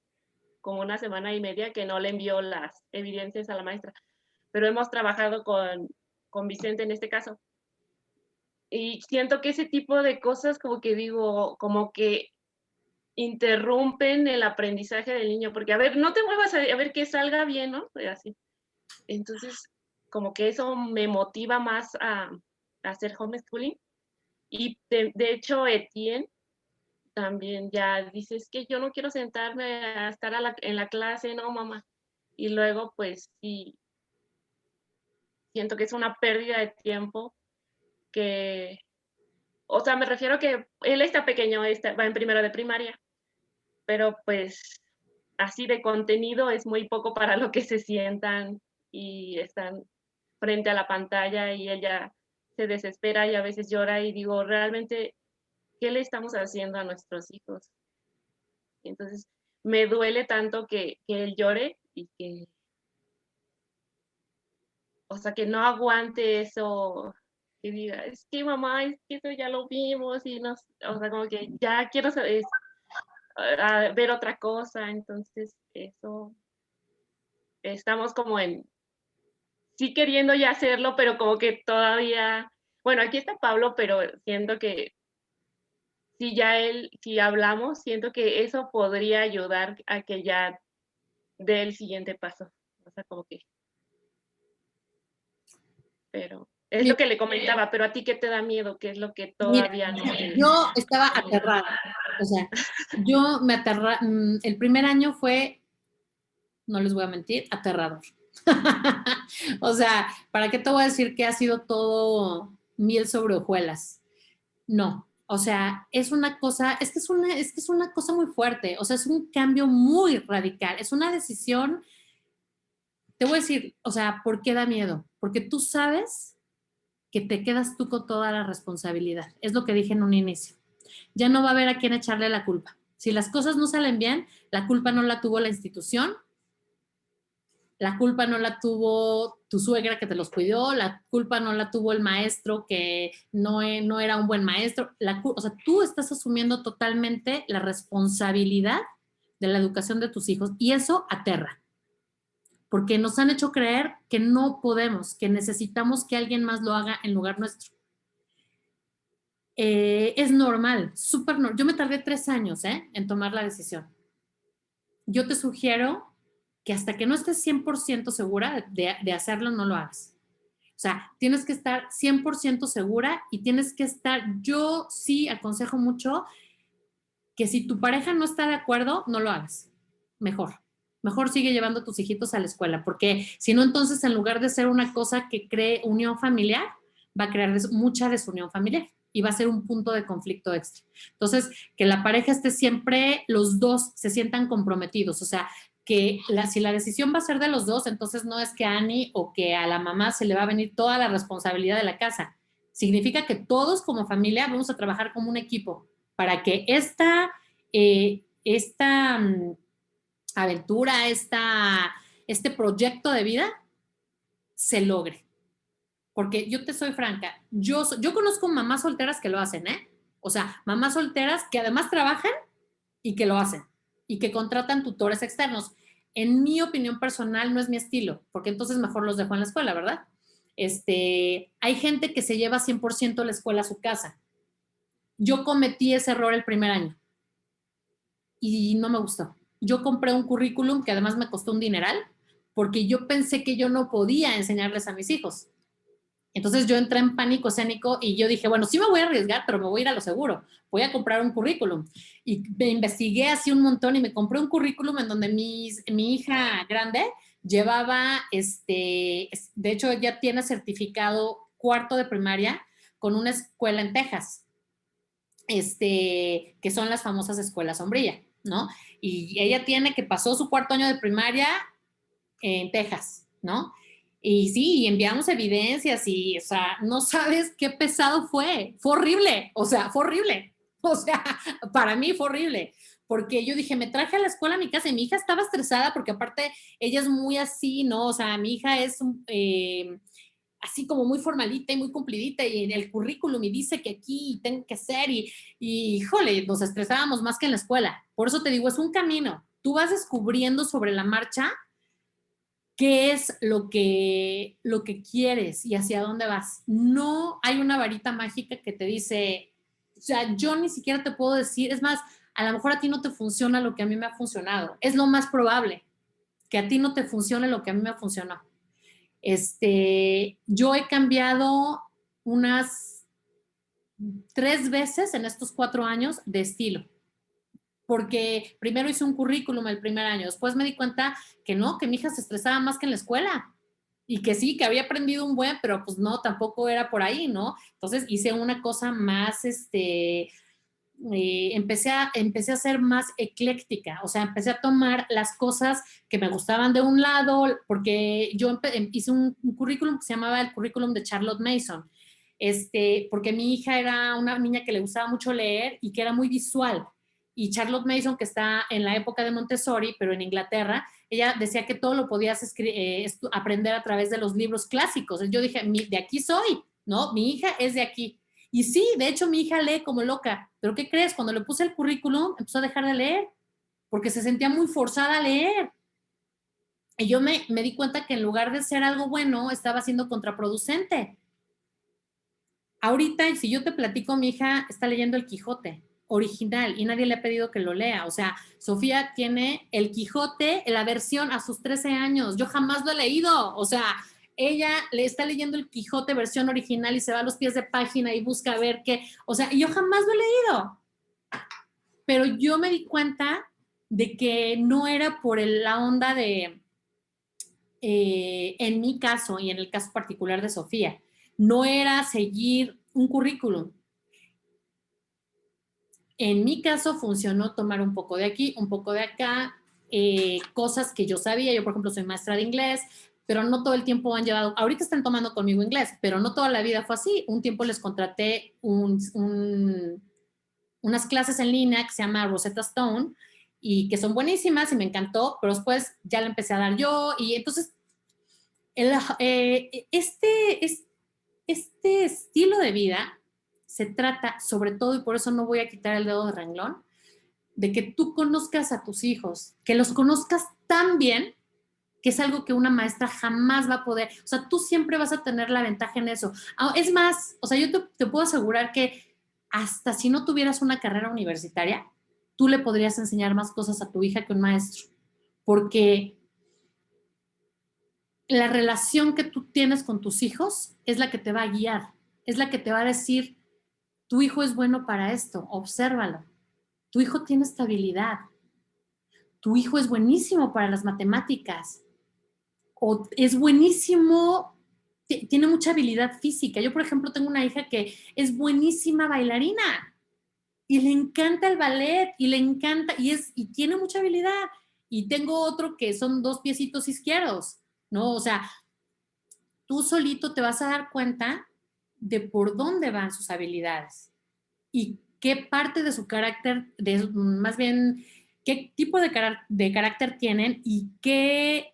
como una semana y media que no le envió las evidencias a la maestra, pero hemos trabajado con Vicente en este caso. Y siento que ese tipo de cosas como que digo, como que interrumpen el aprendizaje del niño, porque a ver, no te muevas a ver que salga bien, ¿no? Así. Entonces, como que eso me motiva más a hacer homeschooling. Y de hecho, Etienne también ya dice, es que yo no quiero sentarme a estar en la clase, no, mamá. Y luego, pues sí, siento que es una pérdida de tiempo que, o sea, me refiero a que él está pequeño, va en primero de primaria, pero pues así de contenido es muy poco para lo que se sientan y están frente a la pantalla y ella se desespera y a veces llora y digo, realmente, ¿qué le estamos haciendo a nuestros hijos? Y entonces me duele tanto que él llore y que, o sea, que no aguante eso, que diga, es que mamá, es que eso ya lo vimos y nos, o sea, como que ya quiero saber, ver otra cosa, entonces eso, estamos como sí queriendo ya hacerlo, pero como que todavía, bueno, aquí está Pablo, pero siento que si hablamos, siento que eso podría ayudar a que ya dé el siguiente paso. O sea, como que. pero es lo que le comentaba, pero a ti ¿qué te da miedo? ¿Qué es lo que todavía no te... Yo estaba aterrada, o sea, yo me aterraba, el primer año fue, no les voy a mentir, aterrador. O sea, ¿para qué te voy a decir que ha sido todo miel sobre hojuelas? No, o sea, es una cosa, es una cosa muy fuerte, o sea, es un cambio muy radical, es una decisión, te voy a decir, o sea, ¿por qué da miedo? Porque tú sabes que te quedas tú con toda la responsabilidad, es lo que dije en un inicio. Ya no va a haber a quién echarle la culpa. Si las cosas no salen bien, la culpa no la tuvo la institución, la culpa no la tuvo tu suegra que te los cuidó, la culpa no la tuvo el maestro que no era un buen maestro. O sea, tú estás asumiendo totalmente la responsabilidad de la educación de tus hijos y eso aterra, porque nos han hecho creer que no podemos, que necesitamos que alguien más lo haga en lugar nuestro. Es normal, súper normal. Yo me tardé 3 años en tomar la decisión. Yo te sugiero que hasta que no estés 100% segura de hacerlo, no lo hagas. O sea, tienes que estar 100% segura y tienes que estar, yo sí aconsejo mucho que si tu pareja no está de acuerdo, no lo hagas. Mejor sigue llevando a tus hijitos a la escuela, porque si no, entonces en lugar de ser una cosa que cree unión familiar, va a crear mucha desunión familiar y va a ser un punto de conflicto extra. Entonces, que la pareja esté siempre, los dos se sientan comprometidos, o sea, que si la decisión va a ser de los dos, entonces no es que a Annie o que a la mamá se le va a venir toda la responsabilidad de la casa. Significa que todos como familia vamos a trabajar como un equipo para que esta aventura, este proyecto de vida se logre. Porque yo te soy franca, yo conozco mamás solteras que lo hacen, O sea, mamás solteras que además trabajan y que lo hacen y que contratan tutores externos. En mi opinión personal no es mi estilo, porque entonces mejor los dejo en la escuela, ¿verdad? Hay gente que se lleva 100% la escuela a su casa. Yo cometí ese error el primer año y no me gustó. Yo compré un currículum que además me costó un dineral porque yo pensé que yo no podía enseñarles a mis hijos. Entonces yo entré en pánico escénico y yo dije, bueno, sí me voy a arriesgar, pero me voy a ir a lo seguro. Voy a comprar un currículum. Y me investigué así un montón y me compré un currículum en donde mi hija grande llevaba, de hecho ya tiene certificado 4º de primaria con una escuela en Texas, que son las famosas escuelas sombrilla, ¿no? Y ella pasó su 4º año de primaria en Texas, ¿no? Y sí, enviamos evidencias y, o sea, no sabes qué pesado fue. Fue horrible, o sea, fue horrible. O sea, para mí fue horrible. Porque yo dije, me traje a la escuela a mi casa y mi hija estaba estresada porque aparte ella es muy así, ¿no? O sea, mi hija es así como muy formalita y muy cumplidita y en el currículum y dice que aquí tengo que hacer y híjole, nos estresábamos más que en la escuela. Por eso te digo, es un camino. Tú vas descubriendo sobre la marcha qué es lo que quieres y hacia dónde vas. No hay una varita mágica que te dice, o sea, yo ni siquiera te puedo decir, es más, a lo mejor a ti no te funciona lo que a mí me ha funcionado. Es lo más probable que a ti no te funcione lo que a mí me funcionó. Yo he cambiado unas 3 veces en estos 4 años de estilo. Porque primero hice un currículum el primer año, después me di cuenta que no, que mi hija se estresaba más que en la escuela y que sí, que había aprendido un buen, pero pues no, tampoco era por ahí, ¿no? Entonces hice una cosa más, empecé a ser más ecléctica, o sea, empecé a tomar las cosas que me gustaban de un lado, porque yo hice un currículum que se llamaba el currículum de Charlotte Mason, porque mi hija era una niña que le gustaba mucho leer y que era muy visual. Y Charlotte Mason, que está en la época de Montessori, pero en Inglaterra, ella decía que todo lo podías aprender a través de los libros clásicos. Yo dije, de aquí soy, ¿no? Mi hija es de aquí. Y sí, de hecho, mi hija lee como loca. ¿Pero qué crees? Cuando le puse el currículum, empezó a dejar de leer, porque se sentía muy forzada a leer. Y yo me di cuenta que en lugar de ser algo bueno, estaba siendo contraproducente. Ahorita, si yo te platico, mi hija está leyendo El Quijote original y nadie le ha pedido que lo lea. O sea, Sofía tiene El Quijote, la versión a sus 13 años. Yo jamás lo he leído. O sea, ella le está leyendo el Quijote versión original y se va a los pies de página y busca a ver qué, o sea, yo jamás lo he leído, pero yo me di cuenta de que no era por la onda de, en mi caso y en el caso particular de Sofía, no era seguir un currículum. En mi caso funcionó tomar un poco de aquí, un poco de acá, cosas que yo sabía. Yo, por ejemplo, soy maestra de inglés, pero no todo el tiempo han llevado, ahorita están tomando conmigo inglés, pero no toda la vida fue así. Un tiempo les contraté unas clases en línea que se llama Rosetta Stone y que son buenísimas y me encantó, pero después ya le empecé a dar yo y entonces este estilo de vida se trata, sobre todo, y por eso no voy a quitar el dedo de renglón, de que tú conozcas a tus hijos, que los conozcas tan bien, que es algo que una maestra jamás va a poder, o sea, tú siempre vas a tener la ventaja en eso. Es más, o sea, yo te puedo asegurar que hasta si no tuvieras una carrera universitaria, tú le podrías enseñar más cosas a tu hija que un maestro, porque la relación que tú tienes con tus hijos es la que te va a guiar, es la que te va a decir, tu hijo es bueno para esto, obsérvalo. Tu hijo tiene estabilidad. Tu hijo es buenísimo para las matemáticas. O es buenísimo, tiene mucha habilidad física. Yo, por ejemplo, tengo una hija que es buenísima bailarina y le encanta el ballet y le encanta y tiene mucha habilidad. Y tengo otro que son 2 piecitos izquierdos, ¿no? O sea, tú solito te vas a dar cuenta de por dónde van sus habilidades y qué parte de su carácter, más bien, qué tipo de carácter tienen y qué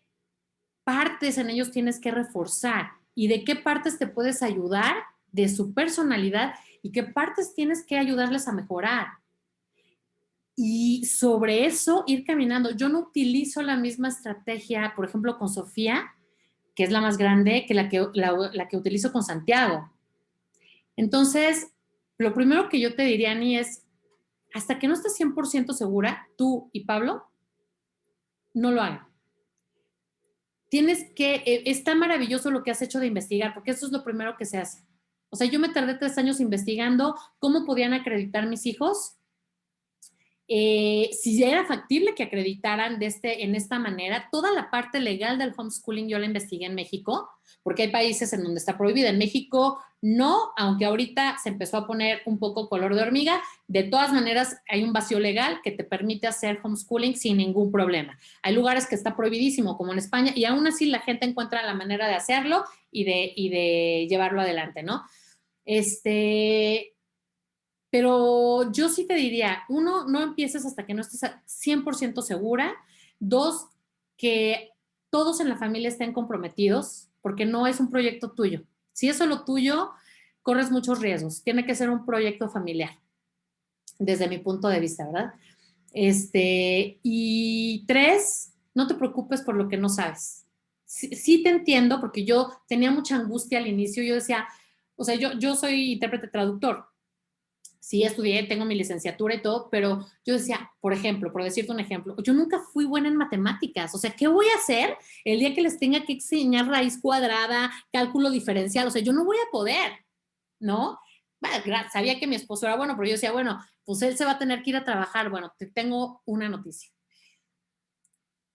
partes en ellos tienes que reforzar y de qué partes te puedes ayudar de su personalidad y qué partes tienes que ayudarles a mejorar. Y sobre eso ir caminando. Yo no utilizo la misma estrategia, por ejemplo, con Sofía, que es la más grande, que la que utilizo con Santiago. Entonces, lo primero que yo te diría, Ani, es, hasta que no estés 100% segura, tú y Pablo, no lo hagan. Está maravilloso lo que has hecho de investigar, porque eso es lo primero que se hace. O sea, yo me tardé 3 años investigando cómo podían acreditar mis hijos, si era factible que acreditaran en esta manera. Toda la parte legal del homeschooling yo la investigué en México, porque hay países en donde está prohibida. En México no, aunque ahorita se empezó a poner un poco color de hormiga. De todas maneras, hay un vacío legal que te permite hacer homeschooling sin ningún problema. Hay lugares que está prohibidísimo, como en España, y aún así la gente encuentra la manera de hacerlo y de llevarlo adelante, ¿no? Pero yo sí te diría, 1, no empieces hasta que no estés 100% segura. 2, que todos en la familia estén comprometidos, porque no es un proyecto tuyo. Si es solo tuyo, corres muchos riesgos. Tiene que ser un proyecto familiar, desde mi punto de vista, ¿verdad? Y 3, no te preocupes por lo que no sabes. Sí te entiendo, porque yo tenía mucha angustia al inicio. Yo decía, o sea, yo soy intérprete traductor. Sí, estudié, tengo mi licenciatura y todo, pero yo decía, por ejemplo, por decirte un ejemplo, yo nunca fui buena en matemáticas. O sea, ¿qué voy a hacer el día que les tenga que enseñar raíz cuadrada, cálculo diferencial? O sea, yo no voy a poder, ¿no? Bueno, sabía que mi esposo era bueno, pero yo decía, bueno, pues él se va a tener que ir a trabajar. Bueno, te tengo una noticia.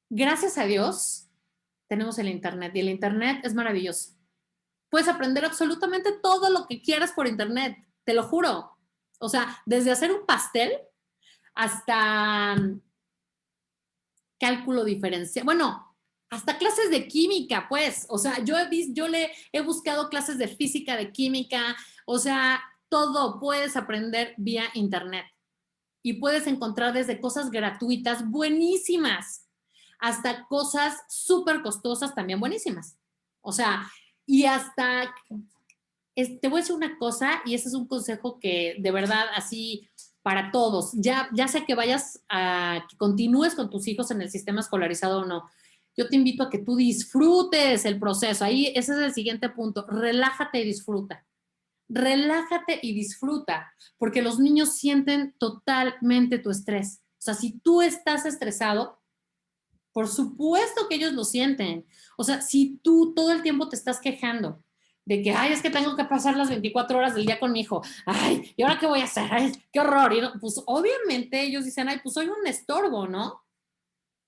Gracias a Dios tenemos el Internet y el Internet es maravilloso. Puedes aprender absolutamente todo lo que quieras por Internet, te lo juro. O sea, desde hacer un pastel hasta cálculo diferencial. Bueno, hasta clases de química, pues. O sea, yo le he buscado clases de física, de química. O sea, todo puedes aprender vía Internet. Y puedes encontrar desde cosas gratuitas buenísimas hasta cosas súper costosas también buenísimas. O sea, y hasta... te voy a decir una cosa, y ese es un consejo que de verdad así para todos, ya sea que que continúes con tus hijos en el sistema escolarizado o no, yo te invito a que tú disfrutes el proceso. Ahí ese es el siguiente punto, relájate y disfruta. Relájate y disfruta, porque los niños sienten totalmente tu estrés. O sea, si tú estás estresado, Por supuesto que ellos lo sienten. O sea, si tú todo el tiempo te estás quejando de que, ay, es que tengo que pasar las 24 horas del día con mi hijo, ay, ¿y ahora qué voy a hacer? Ay, qué horror. Y no, pues obviamente ellos dicen, ay, pues soy un estorbo, ¿no?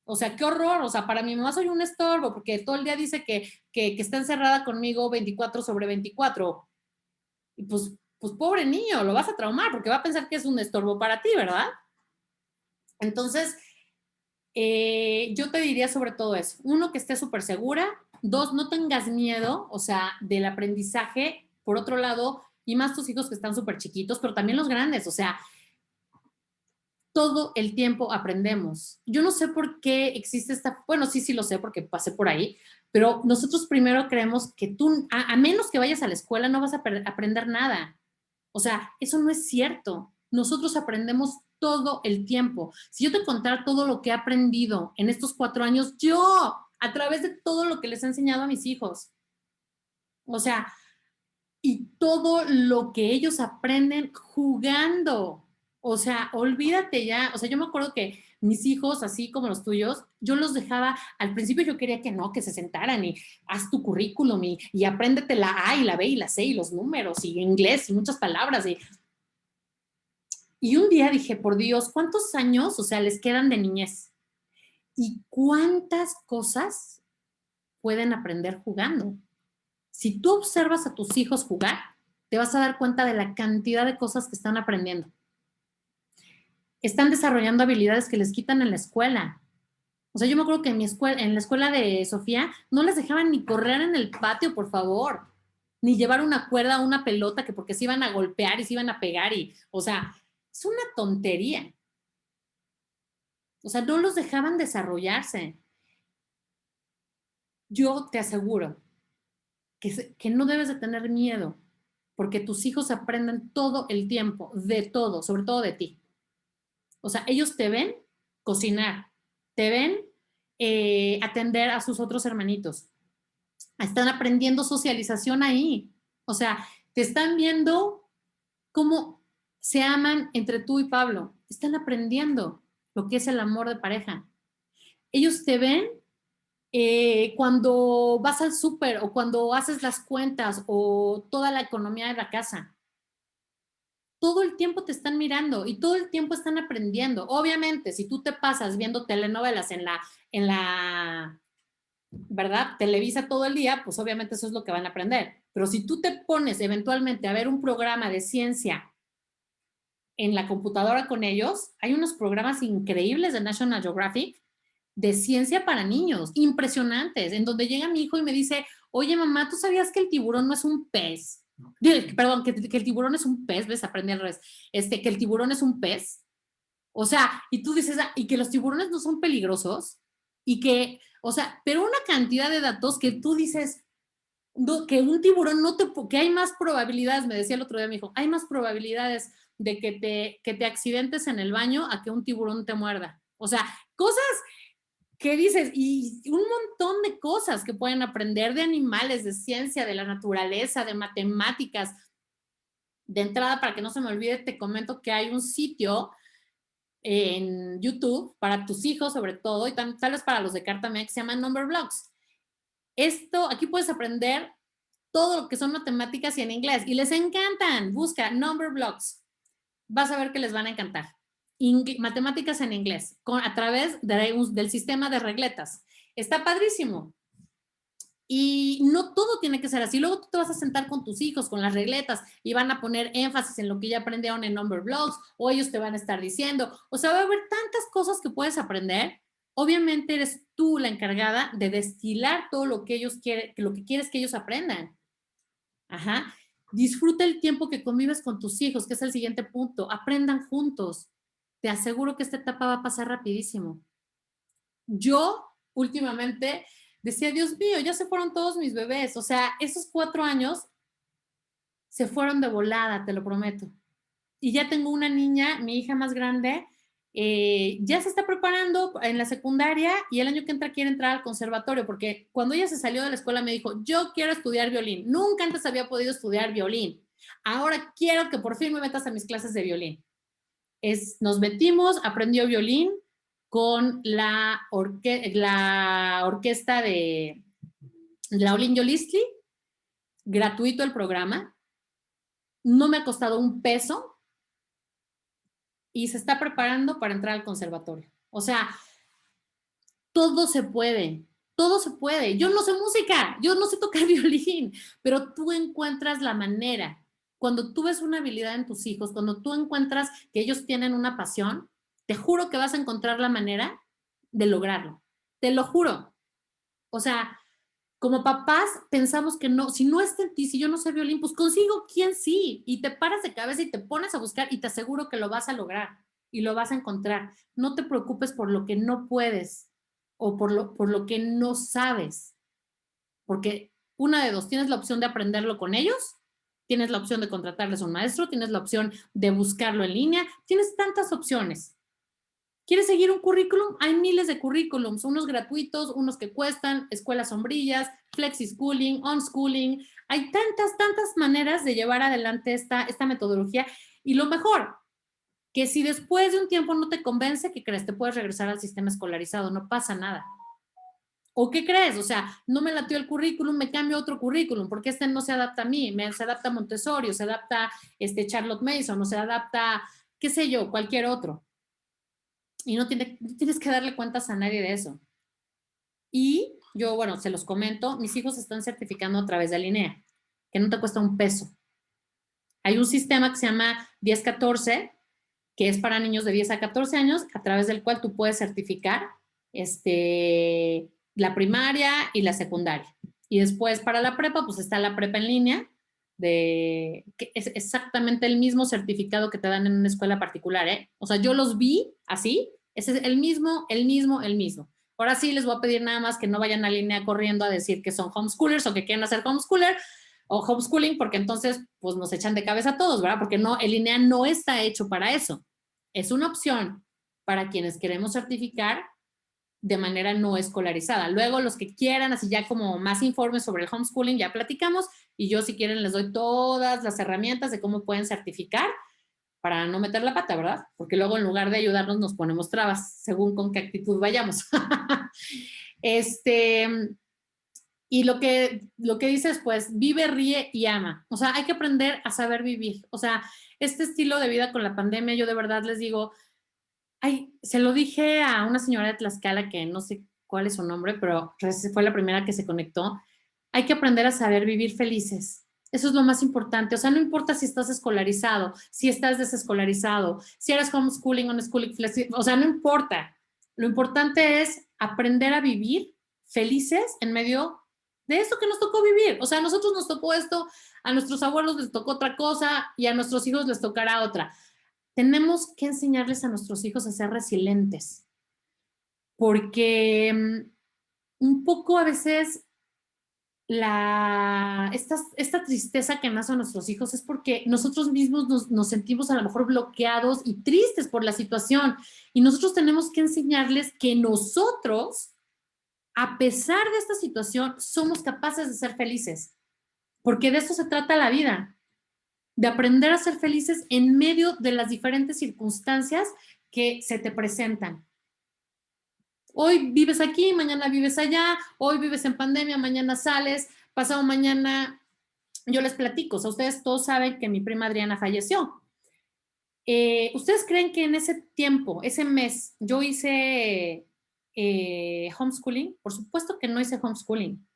O sea, qué horror. O sea, para mi mamá soy un estorbo porque todo el día dice que está encerrada conmigo 24/24. Y pues pobre niño, lo vas a traumar porque va a pensar que es un estorbo para ti, ¿verdad? Entonces, yo te diría sobre todo eso. Uno, que estés súper segura. Dos, no tengas miedo, o sea, del aprendizaje. Por otro lado, y más tus hijos que están súper chiquitos, pero también los grandes, o sea, todo el tiempo aprendemos. Yo no sé por qué existe esta, bueno, sí lo sé porque pasé por ahí, pero nosotros primero creemos que tú, a menos que vayas a la escuela, no vas a aprender nada. O sea, eso no es cierto. Nosotros aprendemos todo el tiempo. Si yo te contara todo lo que he aprendido en estos 4 años, yo, a través de todo lo que les he enseñado a mis hijos. O sea, y todo lo que ellos aprenden jugando. O sea, olvídate ya. O sea, yo me acuerdo que mis hijos, así como los tuyos, yo los dejaba, al principio yo quería que no, que se sentaran y haz tu currículum y apréndete la A y la B y la C y los números y inglés y muchas palabras. Y un día dije, por Dios, ¿cuántos años, o sea, les quedan de niñez? ¿Y cuántas cosas pueden aprender jugando? Si tú observas a tus hijos jugar, te vas a dar cuenta de la cantidad de cosas que están aprendiendo. Están desarrollando habilidades que les quitan en la escuela. O sea, yo me acuerdo que en la escuela de Sofía, no les dejaban ni correr en el patio, por favor, ni llevar una cuerda o una pelota, que porque se iban a golpear y se iban a pegar o sea, es una tontería. O sea, no los dejaban desarrollarse. Yo te aseguro que no debes de tener miedo, porque tus hijos aprenden todo el tiempo, de todo, sobre todo de ti. O sea, ellos te ven cocinar, te ven atender a sus otros hermanitos. Están aprendiendo socialización ahí. O sea, te están viendo cómo se aman entre tú y Pablo. Están aprendiendo lo que es el amor de pareja. Ellos te ven cuando vas al súper o cuando haces las cuentas o toda la economía de la casa. Todo el tiempo te están mirando y todo el tiempo están aprendiendo. Obviamente, si tú te pasas viendo telenovelas en la, ¿verdad? Televisa todo el día, pues obviamente eso es lo que van a aprender. Pero si tú te pones eventualmente a ver un programa de ciencia en la computadora con ellos, hay unos programas increíbles de National Geographic de ciencia para niños, impresionantes, en donde llega mi hijo y me dice, oye mamá, ¿tú sabías que el tiburón no es un pez? Perdón, que el tiburón es un pez, ¿ves? Aprendí al revés. Que el tiburón es un pez. O sea, y tú dices, y que los tiburones no son peligrosos, y que, o sea, pero una cantidad de datos que tú dices, no, que un tiburón que hay más probabilidades, me decía el otro día mi hijo, hay más probabilidades de que te accidentes en el baño a que un tiburón te muerda. O sea, cosas que dices, y un montón de cosas que pueden aprender de animales, de ciencia, de la naturaleza, de matemáticas. De entrada, para que no se me olvide, te comento que hay un sitio en YouTube para tus hijos, sobre todo, y tal vez para los de Cartamex, que se llama Numberblocks. Aquí puedes aprender todo lo que son matemáticas y en inglés, y les encantan. Busca Numberblocks. Vas a ver que les van a encantar. Matemáticas en inglés, a través del sistema de regletas. Está padrísimo. Y no todo tiene que ser así. Luego tú te vas a sentar con tus hijos, con las regletas, y van a poner énfasis en lo que ya aprendieron en Numberblocks, o ellos te van a estar diciendo. O sea, va a haber tantas cosas que puedes aprender. Obviamente eres tú la encargada de destilar todo lo que ellos quieren, lo que quieres que ellos aprendan. Ajá. Disfruta el tiempo que convives con tus hijos, que es el siguiente punto. Aprendan juntos. Te aseguro que esta etapa va a pasar rapidísimo. Yo, últimamente, decía, Dios mío, ya se fueron todos mis bebés. O sea, esos 4 años se fueron de volada, te lo prometo. Y ya tengo una niña, mi hija más grande, ya se está preparando en la secundaria y el año que entra quiere entrar al conservatorio, porque cuando ella se salió de la escuela me dijo, yo quiero estudiar violín. Nunca antes había podido estudiar violín. Ahora quiero que por fin me metas a mis clases de violín. Nos metimos, aprendió violín, con la orquesta de Laureen Yolistli, gratuito el programa, no me ha costado un peso y se está preparando para entrar al conservatorio. O sea, todo se puede, todo se puede. Yo no sé música, yo no sé tocar violín, pero tú encuentras la manera. Cuando tú ves una habilidad en tus hijos, cuando tú encuentras que ellos tienen una pasión, te juro que vas a encontrar la manera de lograrlo. Te lo juro. O sea, como papás pensamos que no, si no está en ti, si yo no sé violín, pues consigo quien sí. Y te paras de cabeza y te pones a buscar y te aseguro que lo vas a lograr y lo vas a encontrar. No te preocupes por lo que no puedes o por lo que no sabes. Porque una de dos, tienes la opción de aprenderlo con ellos, tienes la opción de contratarles a un maestro, tienes la opción de buscarlo en línea, tienes tantas opciones. ¿Quieres seguir un currículum? Hay miles de currículums, unos gratuitos, unos que cuestan, escuelas sombrillas, flexi-schooling, on-schooling. Hay tantas maneras de llevar adelante esta metodología. Y lo mejor, que si después de un tiempo no te convence, ¿qué crees? Te puedes regresar al sistema escolarizado, no pasa nada. ¿O qué crees? O sea, no me latió el currículum, me cambio a otro currículum, porque este no se adapta a mí, se adapta a Montessori, se adapta a Charlotte Mason, o se adapta, qué sé yo, cualquier otro. Y no tienes que darle cuentas a nadie de eso. Y yo, bueno, se los comento, mis hijos están certificando a través de Linea, que no te cuesta un peso. Hay un sistema que se llama 10-14, que es para niños de 10 a 14 años, a través del cual tú puedes certificar la primaria y la secundaria. Y después para la prepa, pues está la prepa en línea, que es exactamente el mismo certificado que te dan en una escuela particular, ¿eh? O sea, yo los vi así, ese es el mismo. Ahora sí les voy a pedir nada más que no vayan a línea corriendo a decir que son homeschoolers o que quieren hacer homeschooler o homeschooling, porque entonces pues nos echan de cabeza a todos, ¿verdad? Porque no, el línea no está hecho para eso. Es una opción para quienes queremos certificar de manera no escolarizada. Luego los que quieran, así ya como más informes sobre el homeschooling, ya platicamos y yo si quieren les doy todas las herramientas de cómo pueden certificar para no meter la pata, ¿verdad? Porque luego en lugar de ayudarnos nos ponemos trabas según con qué actitud vayamos. Y lo que dices, pues, vive, ríe y ama. O sea, hay que aprender a saber vivir. O sea, este estilo de vida con la pandemia, yo de verdad les digo, se lo dije a una señora de Tlaxcala que no sé cuál es su nombre, pero fue la primera que se conectó. Hay que aprender a saber vivir felices. Eso es lo más importante. O sea, no importa si estás escolarizado, si estás desescolarizado, si eres homeschooling o unschooling, o sea, no importa. Lo importante es aprender a vivir felices en medio de esto que nos tocó vivir. O sea, a nosotros nos tocó esto, a nuestros abuelos les tocó otra cosa y a nuestros hijos les tocará otra. Tenemos que enseñarles a nuestros hijos a ser resilientes, porque un poco a veces esta tristeza que nace a nuestros hijos es porque nosotros mismos nos sentimos a lo mejor bloqueados y tristes por la situación, y nosotros tenemos que enseñarles que nosotros, a pesar de esta situación, somos capaces de ser felices, porque de eso se trata la vida, de aprender a ser felices en medio de las diferentes circunstancias que se te presentan. Hoy vives aquí, mañana vives allá, hoy vives en pandemia, mañana sales, pasado mañana, yo les platico, o sea, ustedes todos saben que mi prima Adriana falleció. ¿Ustedes creen que en ese tiempo, ese mes, yo hice homeschooling? Por supuesto que no hice homeschooling.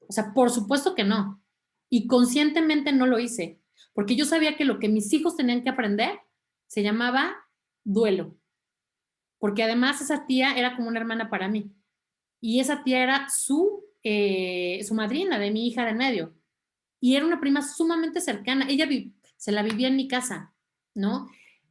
O sea, por supuesto que no. Y conscientemente no lo hice, porque yo sabía que lo que mis hijos tenían que aprender se llamaba duelo. Porque además esa tía era como una hermana para mí. Y esa tía era su madrina de mi hija de en medio. Y era una prima sumamente cercana. Ella se la vivía en mi casa, ¿no?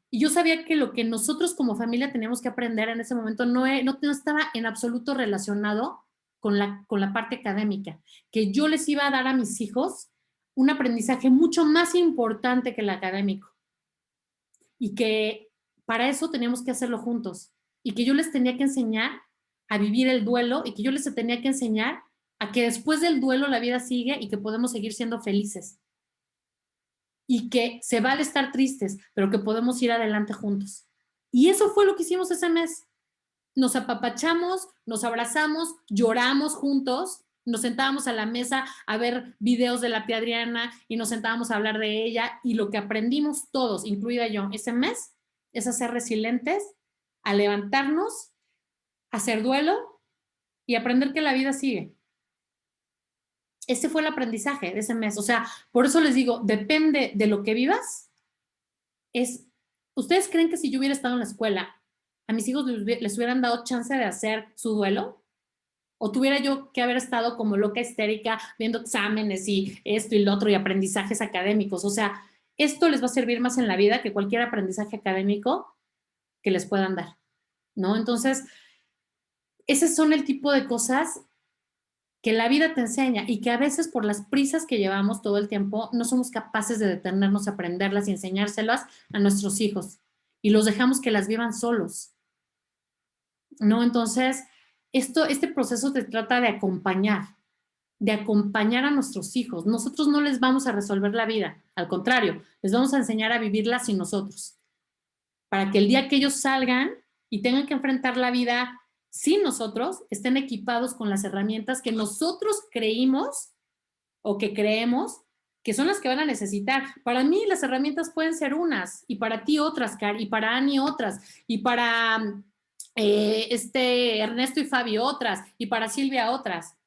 Y yo sabía que lo que nosotros como familia teníamos que aprender en ese momento no estaba en absoluto relacionado con la parte académica, que yo les iba a dar a mis hijos un aprendizaje mucho más importante que el académico, y que para eso teníamos que hacerlo juntos, y que yo les tenía que enseñar a vivir el duelo, y que yo les tenía que enseñar a que después del duelo la vida sigue y que podemos seguir siendo felices, y que se vale estar tristes, pero que podemos ir adelante juntos. Y eso fue lo que hicimos ese mes. nos apapachamos, nos abrazamos, lloramos juntos, nos sentábamos a la mesa a ver videos de la tía Adriana y nos sentábamos a hablar de ella, y lo que aprendimos todos, incluida yo, ese mes, es a ser resilientes, a levantarnos, a hacer duelo y aprender que la vida sigue. Ese fue el aprendizaje de ese mes. O sea, por eso les digo, depende de lo que vivas. ¿Ustedes creen que si yo hubiera estado en la escuela, a mis hijos les hubieran dado chance de hacer su duelo? ¿O tuviera yo que haber estado como loca histérica viendo exámenes y esto y lo otro y aprendizajes académicos? O sea, esto les va a servir más en la vida que cualquier aprendizaje académico que les puedan dar, ¿no? Entonces, esos son el tipo de cosas que la vida te enseña y que a veces por las prisas que llevamos todo el tiempo no somos capaces de detenernos a aprenderlas y enseñárselas a nuestros hijos y los dejamos que las vivan solos, ¿no? Entonces, este proceso se trata de acompañar a nuestros hijos. Nosotros no les vamos a resolver la vida, al contrario, les vamos a enseñar a vivirla sin nosotros, para que el día que ellos salgan y tengan que enfrentar la vida sin nosotros, estén equipados con las herramientas que nosotros creímos o que creemos que son las que van a necesitar. Para mí las herramientas pueden ser unas, y para ti otras, Car, y para Ani otras, y para Ernesto y Fabi otras, y para Silvia otras.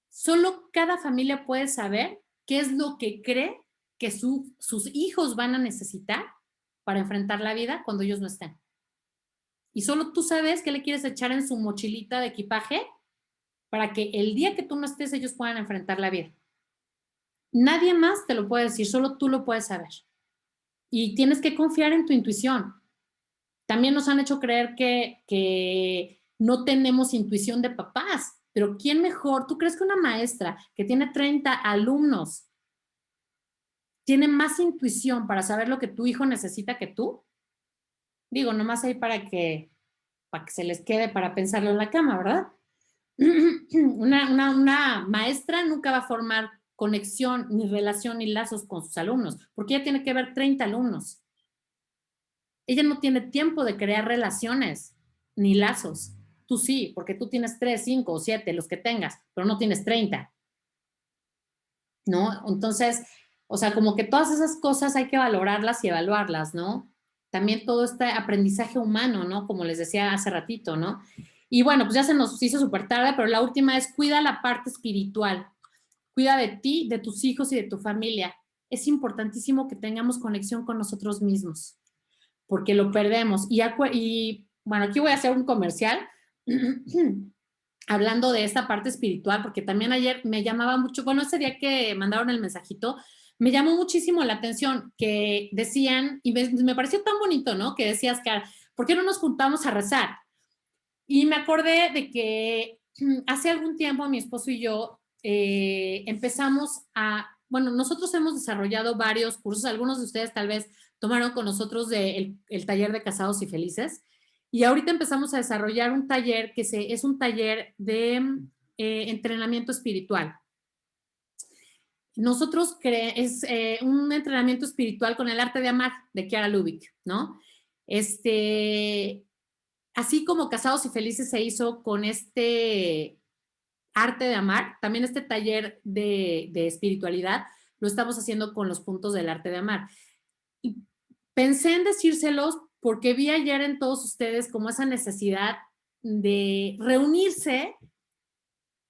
Solo cada familia puede saber qué es lo que cree que sus hijos van a necesitar para enfrentar la vida cuando ellos no estén. Y solo tú sabes qué le quieres echar en su mochilita de equipaje para que el día que tú no estés, ellos puedan enfrentar la vida. Nadie más te lo puede decir, solo tú lo puedes saber. Y tienes que confiar en tu intuición. También nos han hecho creer que no tenemos intuición de papás, pero ¿quién mejor? ¿Tú crees que una maestra que tiene 30 alumnos tiene más intuición para saber lo que tu hijo necesita que tú? Digo, nomás ahí para que se les quede para pensarlo en la cama, ¿verdad? Una maestra nunca va a formar conexión, ni relación, ni lazos con sus alumnos, porque ella tiene que ver 30 alumnos. Ella no tiene tiempo de crear relaciones, ni lazos. Tú sí, porque tú tienes 3, 5 o 7, los que tengas, pero no tienes 30. ¿No? Entonces, o sea, como que todas esas cosas hay que valorarlas y evaluarlas, ¿no? También todo este aprendizaje humano, ¿no? Como les decía hace ratito, ¿no? Y bueno, pues ya se nos hizo súper tarde, pero la última es cuida la parte espiritual. Cuida de ti, de tus hijos y de tu familia. Es importantísimo que tengamos conexión con nosotros mismos, porque lo perdemos. Y bueno, aquí voy a hacer un comercial hablando de esta parte espiritual, porque también ayer me llamaba mucho, bueno, ese día que mandaron el mensajito, me llamó muchísimo la atención que decían, y me pareció tan bonito, ¿no? Que decías, Car, ¿por qué no nos juntamos a rezar? Y me acordé de que hace algún tiempo mi esposo y yo empezamos bueno, nosotros hemos desarrollado varios cursos, algunos de ustedes tal vez tomaron con nosotros el taller de Casados y Felices, y ahorita empezamos a desarrollar un taller que es un taller de entrenamiento espiritual. Nosotros es un entrenamiento espiritual con el arte de amar de Chiara Lubick, ¿no? Así como Casados y Felices se hizo con este arte de amar, también este taller de espiritualidad lo estamos haciendo con los puntos del arte de amar. Y pensé en decírselos porque vi ayer en todos ustedes como esa necesidad de reunirse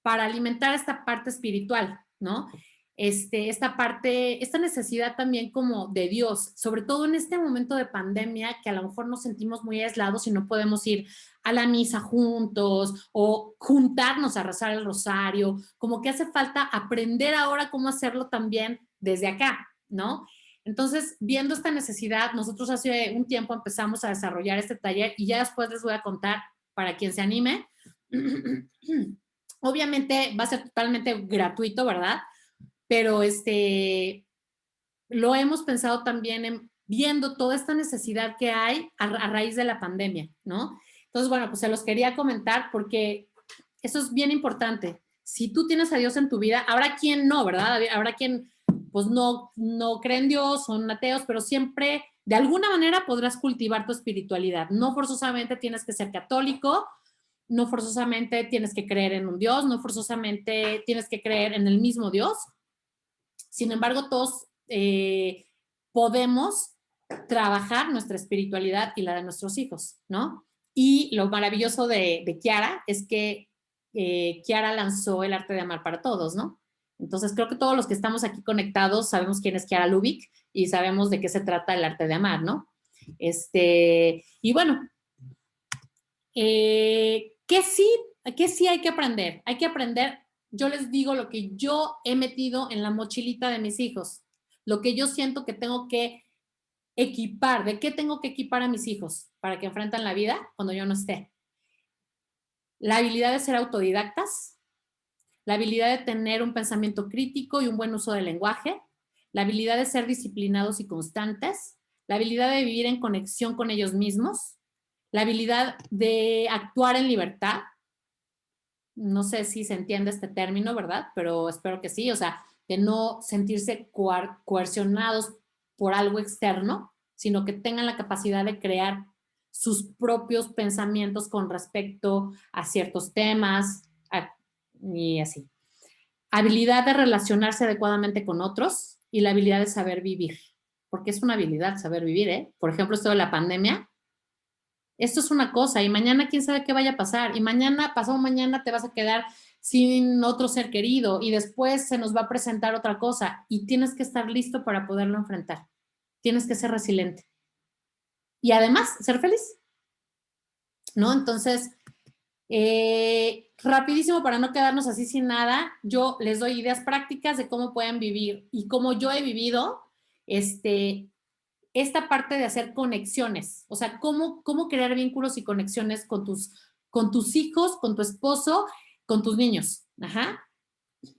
para alimentar esta parte espiritual, ¿no? Esta necesidad también como de Dios, sobre todo en este momento de pandemia que a lo mejor nos sentimos muy aislados y no podemos ir a la misa juntos o juntarnos a rezar el rosario, como que hace falta aprender ahora cómo hacerlo también desde acá, ¿no? Entonces, viendo esta necesidad, nosotros hace un tiempo empezamos a desarrollar este taller y ya después les voy a contar para quien se anime. Obviamente va a ser totalmente gratuito, ¿verdad? Pero lo hemos pensado también viendo toda esta necesidad que hay a raíz de la pandemia, ¿no? Entonces, bueno, pues se los quería comentar porque eso es bien importante. Si tú tienes a Dios en tu vida, habrá quien no, ¿verdad? Habrá quien, pues, no cree en Dios, son ateos, pero siempre de alguna manera podrás cultivar tu espiritualidad. No forzosamente tienes que ser católico, no forzosamente tienes que creer en un Dios, no forzosamente tienes que creer en el mismo Dios. Sin embargo, todos podemos trabajar nuestra espiritualidad y la de nuestros hijos, ¿no? Y lo maravilloso de Kiara es que Kiara lanzó el arte de amar para todos, ¿no? Entonces creo que todos los que estamos aquí conectados sabemos quién es Kiara Lubick y sabemos de qué se trata el arte de amar, ¿no? Y bueno, ¿qué sí hay que aprender? Hay que aprender, yo les digo lo que yo he metido en la mochilita de mis hijos, lo que yo siento que tengo que equipar, ¿de qué tengo que equipar a mis hijos para que enfrentan la vida cuando yo no esté? La habilidad de ser autodidactas, la habilidad de tener un pensamiento crítico y un buen uso del lenguaje, la habilidad de ser disciplinados y constantes, la habilidad de vivir en conexión con ellos mismos, la habilidad de actuar en libertad. No sé si se entiende este término, ¿verdad? Pero espero que sí, o sea, de no sentirse coercionados por algo externo, sino que tengan la capacidad de crear sus propios pensamientos con respecto a ciertos temas y así. Habilidad de relacionarse adecuadamente con otros y la habilidad de saber vivir, porque es una habilidad saber vivir, ¿eh? Por ejemplo, esto de la pandemia, esto es una cosa y mañana quién sabe qué vaya a pasar y mañana, pasado mañana te vas a quedar sin otro ser querido y después se nos va a presentar otra cosa y tienes que estar listo para poderlo enfrentar. Tienes que ser resiliente. Y además, ser feliz, ¿no? Entonces, rapidísimo para no quedarnos así sin nada, yo les doy ideas prácticas de cómo pueden vivir y cómo yo he vivido esta parte de hacer conexiones, o sea, cómo crear vínculos y conexiones con tus hijos, con tu esposo, con tus niños. Ajá.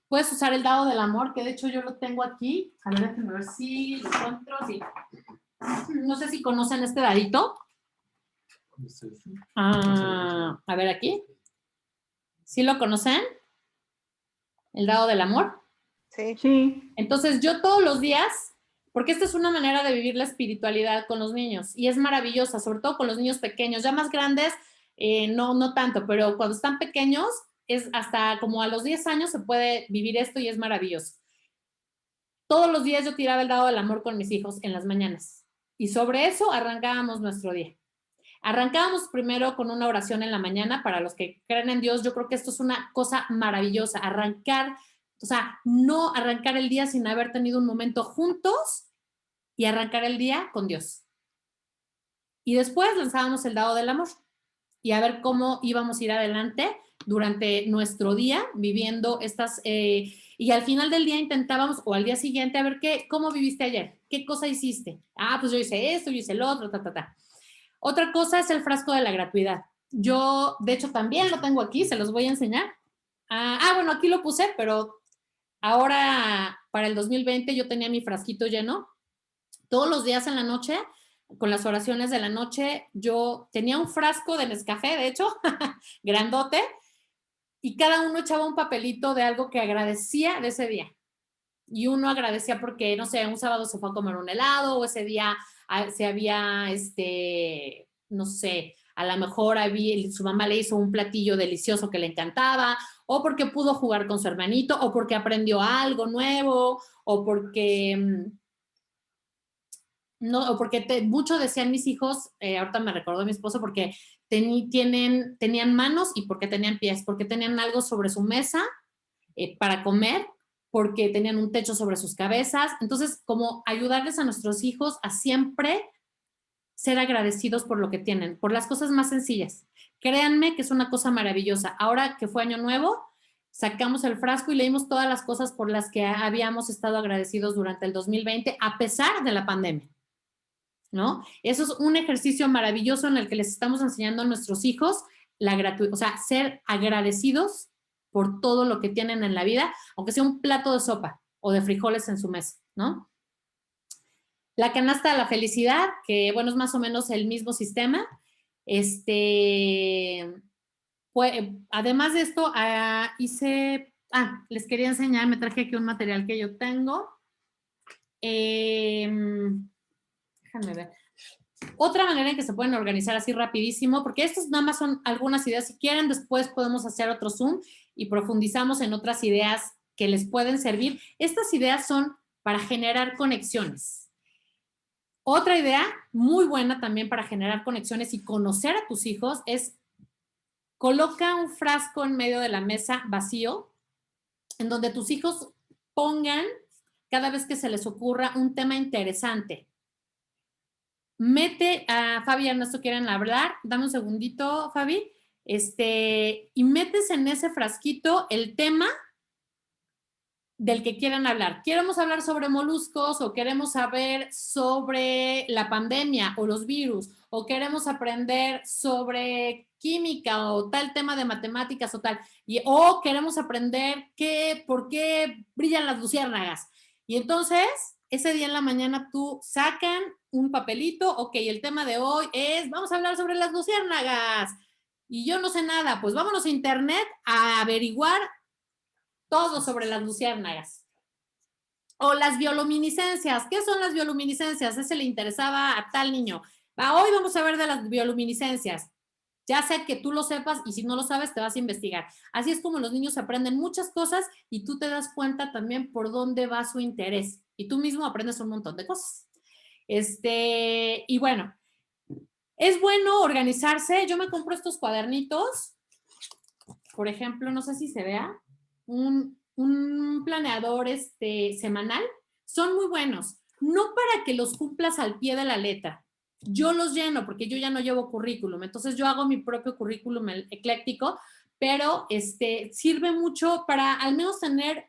Puedes usar el dado del amor, que de hecho yo lo tengo aquí. A ver, déjenme ver si lo encuentro. Sí. No sé si conocen este dadito. A ver aquí. ¿Sí lo conocen? El dado del amor. Sí. Entonces yo todos los días, porque esta es una manera de vivir la espiritualidad con los niños y es maravillosa, sobre todo con los niños pequeños, ya más grandes, no tanto, pero cuando están pequeños, es hasta como a los 10 años se puede vivir esto y es maravilloso. Todos los días yo tiraba el dado del amor con mis hijos en las mañanas y sobre eso arrancábamos nuestro día. Arrancábamos primero con una oración en la mañana. Para los que creen en Dios, yo creo que esto es una cosa maravillosa, no arrancar el día sin haber tenido un momento juntos y arrancar el día con Dios. Y después lanzábamos el dado del amor y a ver cómo íbamos a ir adelante durante nuestro día viviendo y al final del día intentábamos, o al día siguiente, a ver cómo viviste ayer, qué cosa hiciste. Pues yo hice esto, yo hice el otro, Otra cosa es el frasco de la gratuidad. Yo, de hecho, también lo tengo aquí, se los voy a enseñar. Bueno, aquí lo puse, pero ahora para el 2020 yo tenía mi frasquito lleno. Todos los días en la noche, con las oraciones de la noche, yo tenía un frasco de Nescafé, de hecho, grandote, y cada uno echaba un papelito de algo que agradecía de ese día. Y uno agradecía porque, no sé, un sábado se fue a comer un helado o ese día se había, no sé, a lo mejor su mamá le hizo un platillo delicioso que le encantaba, o porque pudo jugar con su hermanito, o porque aprendió algo nuevo, o porque, mucho decían mis hijos, ahorita me recordó mi esposo, porque tenían manos y porque tenían pies, porque tenían algo sobre su mesa para comer, porque tenían un techo sobre sus cabezas. Entonces, como ayudarles a nuestros hijos a siempre ser agradecidos por lo que tienen, por las cosas más sencillas. Créanme que es una cosa maravillosa. Ahora que fue Año Nuevo, sacamos el frasco y leímos todas las cosas por las que habíamos estado agradecidos durante el 2020, a pesar de la pandemia, ¿no? Eso es un ejercicio maravilloso en el que les estamos enseñando a nuestros hijos ser agradecidos por todo lo que tienen en la vida, aunque sea un plato de sopa o de frijoles en su mesa, ¿no? La canasta de la felicidad, que bueno, es más o menos el mismo sistema. Además de esto, les quería enseñar, me traje aquí un material que yo tengo. Déjame ver. Otra manera en que se pueden organizar así rapidísimo, porque estas nada más son algunas ideas. Si quieren, después podemos hacer otro Zoom y profundizamos en otras ideas que les pueden servir. Estas ideas son para generar conexiones. Otra idea muy buena también para generar conexiones y conocer a tus hijos es coloca un frasco en medio de la mesa vacío en donde tus hijos pongan cada vez que se les ocurra un tema interesante. Mete a Fabi y Ernesto quieren hablar. Dame un segundito, Fabi. Y metes en ese frasquito el tema del que quieran hablar. Queremos hablar sobre moluscos o queremos saber sobre la pandemia o los virus o queremos aprender sobre química o tal tema de matemáticas o tal. O queremos aprender por qué brillan las luciérnagas. Y entonces, ese día en la mañana tú sacan un papelito, ok, el tema de hoy es, vamos a hablar sobre las luciérnagas. Y yo no sé nada, pues vámonos a internet a averiguar todo sobre las luciérnagas. O las bioluminiscencias. ¿Qué son las bioluminiscencias? Ese le interesaba a tal niño. Hoy vamos a ver de las bioluminiscencias. Ya sea que tú lo sepas y si no lo sabes te vas a investigar. Así es como los niños aprenden muchas cosas y tú te das cuenta también por dónde va su interés. Y tú mismo aprendes un montón de cosas. Y bueno, es bueno organizarse. Yo me compro estos cuadernitos. Por ejemplo, no sé si se vea. Un planeador semanal, son muy buenos. No para que los cumplas al pie de la letra. Yo los lleno porque yo ya no llevo currículum. Entonces yo hago mi propio currículum ecléctico, pero sirve mucho para al menos tener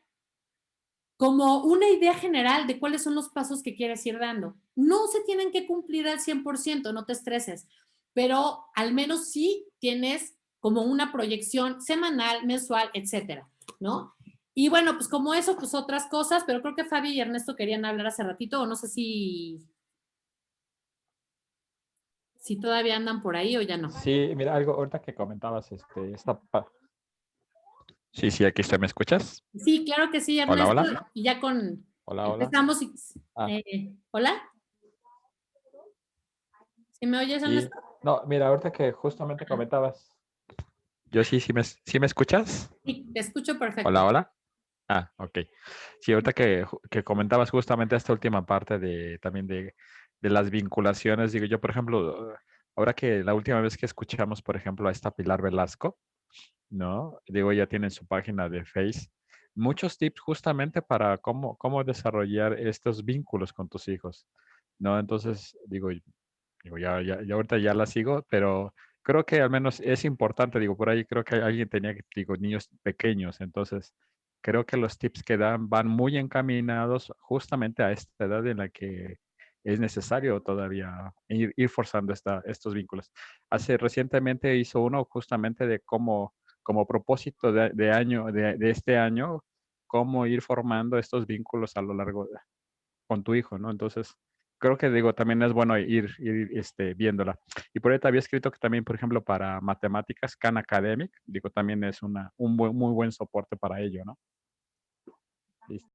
como una idea general de cuáles son los pasos que quieres ir dando. No se tienen que cumplir al 100%, no te estreses, pero al menos sí tienes como una proyección semanal, mensual, etcétera, ¿no? Y bueno, pues como eso, pues otras cosas, pero creo que Fabi y Ernesto querían hablar hace ratito, o no sé si todavía andan por ahí o ya no. Sí, mira, algo ahorita que comentabas, Sí, aquí estoy, ¿me escuchas? Sí, claro que sí, Ernesto. Hola, hola. Y ya con... Hola, hola. Empezamos. Ah. ¿Hola? ¿Sí me oyes, Ernesto? No, mira, ahorita que justamente comentabas. Yo sí me escuchas. Sí, te escucho perfecto. Hola, hola. Ah, ok. Sí, ahorita que comentabas justamente esta última parte también de las vinculaciones, digo yo, por ejemplo, ahora que la última vez que escuchamos, por ejemplo, a esta Pilar Velasco, ¿no? Digo, ella tiene su página de Face, muchos tips justamente para cómo desarrollar estos vínculos con tus hijos, ¿no? Entonces, digo, ya ahorita ya la sigo, pero creo que al menos es importante, digo, por ahí creo que alguien tenía, digo, niños pequeños, entonces creo que los tips que dan van muy encaminados justamente a esta edad en la que es necesario todavía ir forzando estos vínculos. Recientemente hizo uno justamente de cómo, como propósito de este año, cómo ir formando estos vínculos a lo largo con tu hijo, ¿no? Entonces, creo que digo, también es bueno ir viéndola. Y por ahí te había escrito que también, por ejemplo, para matemáticas, Khan Academic, digo, también es muy buen soporte para ello, ¿no? Listo.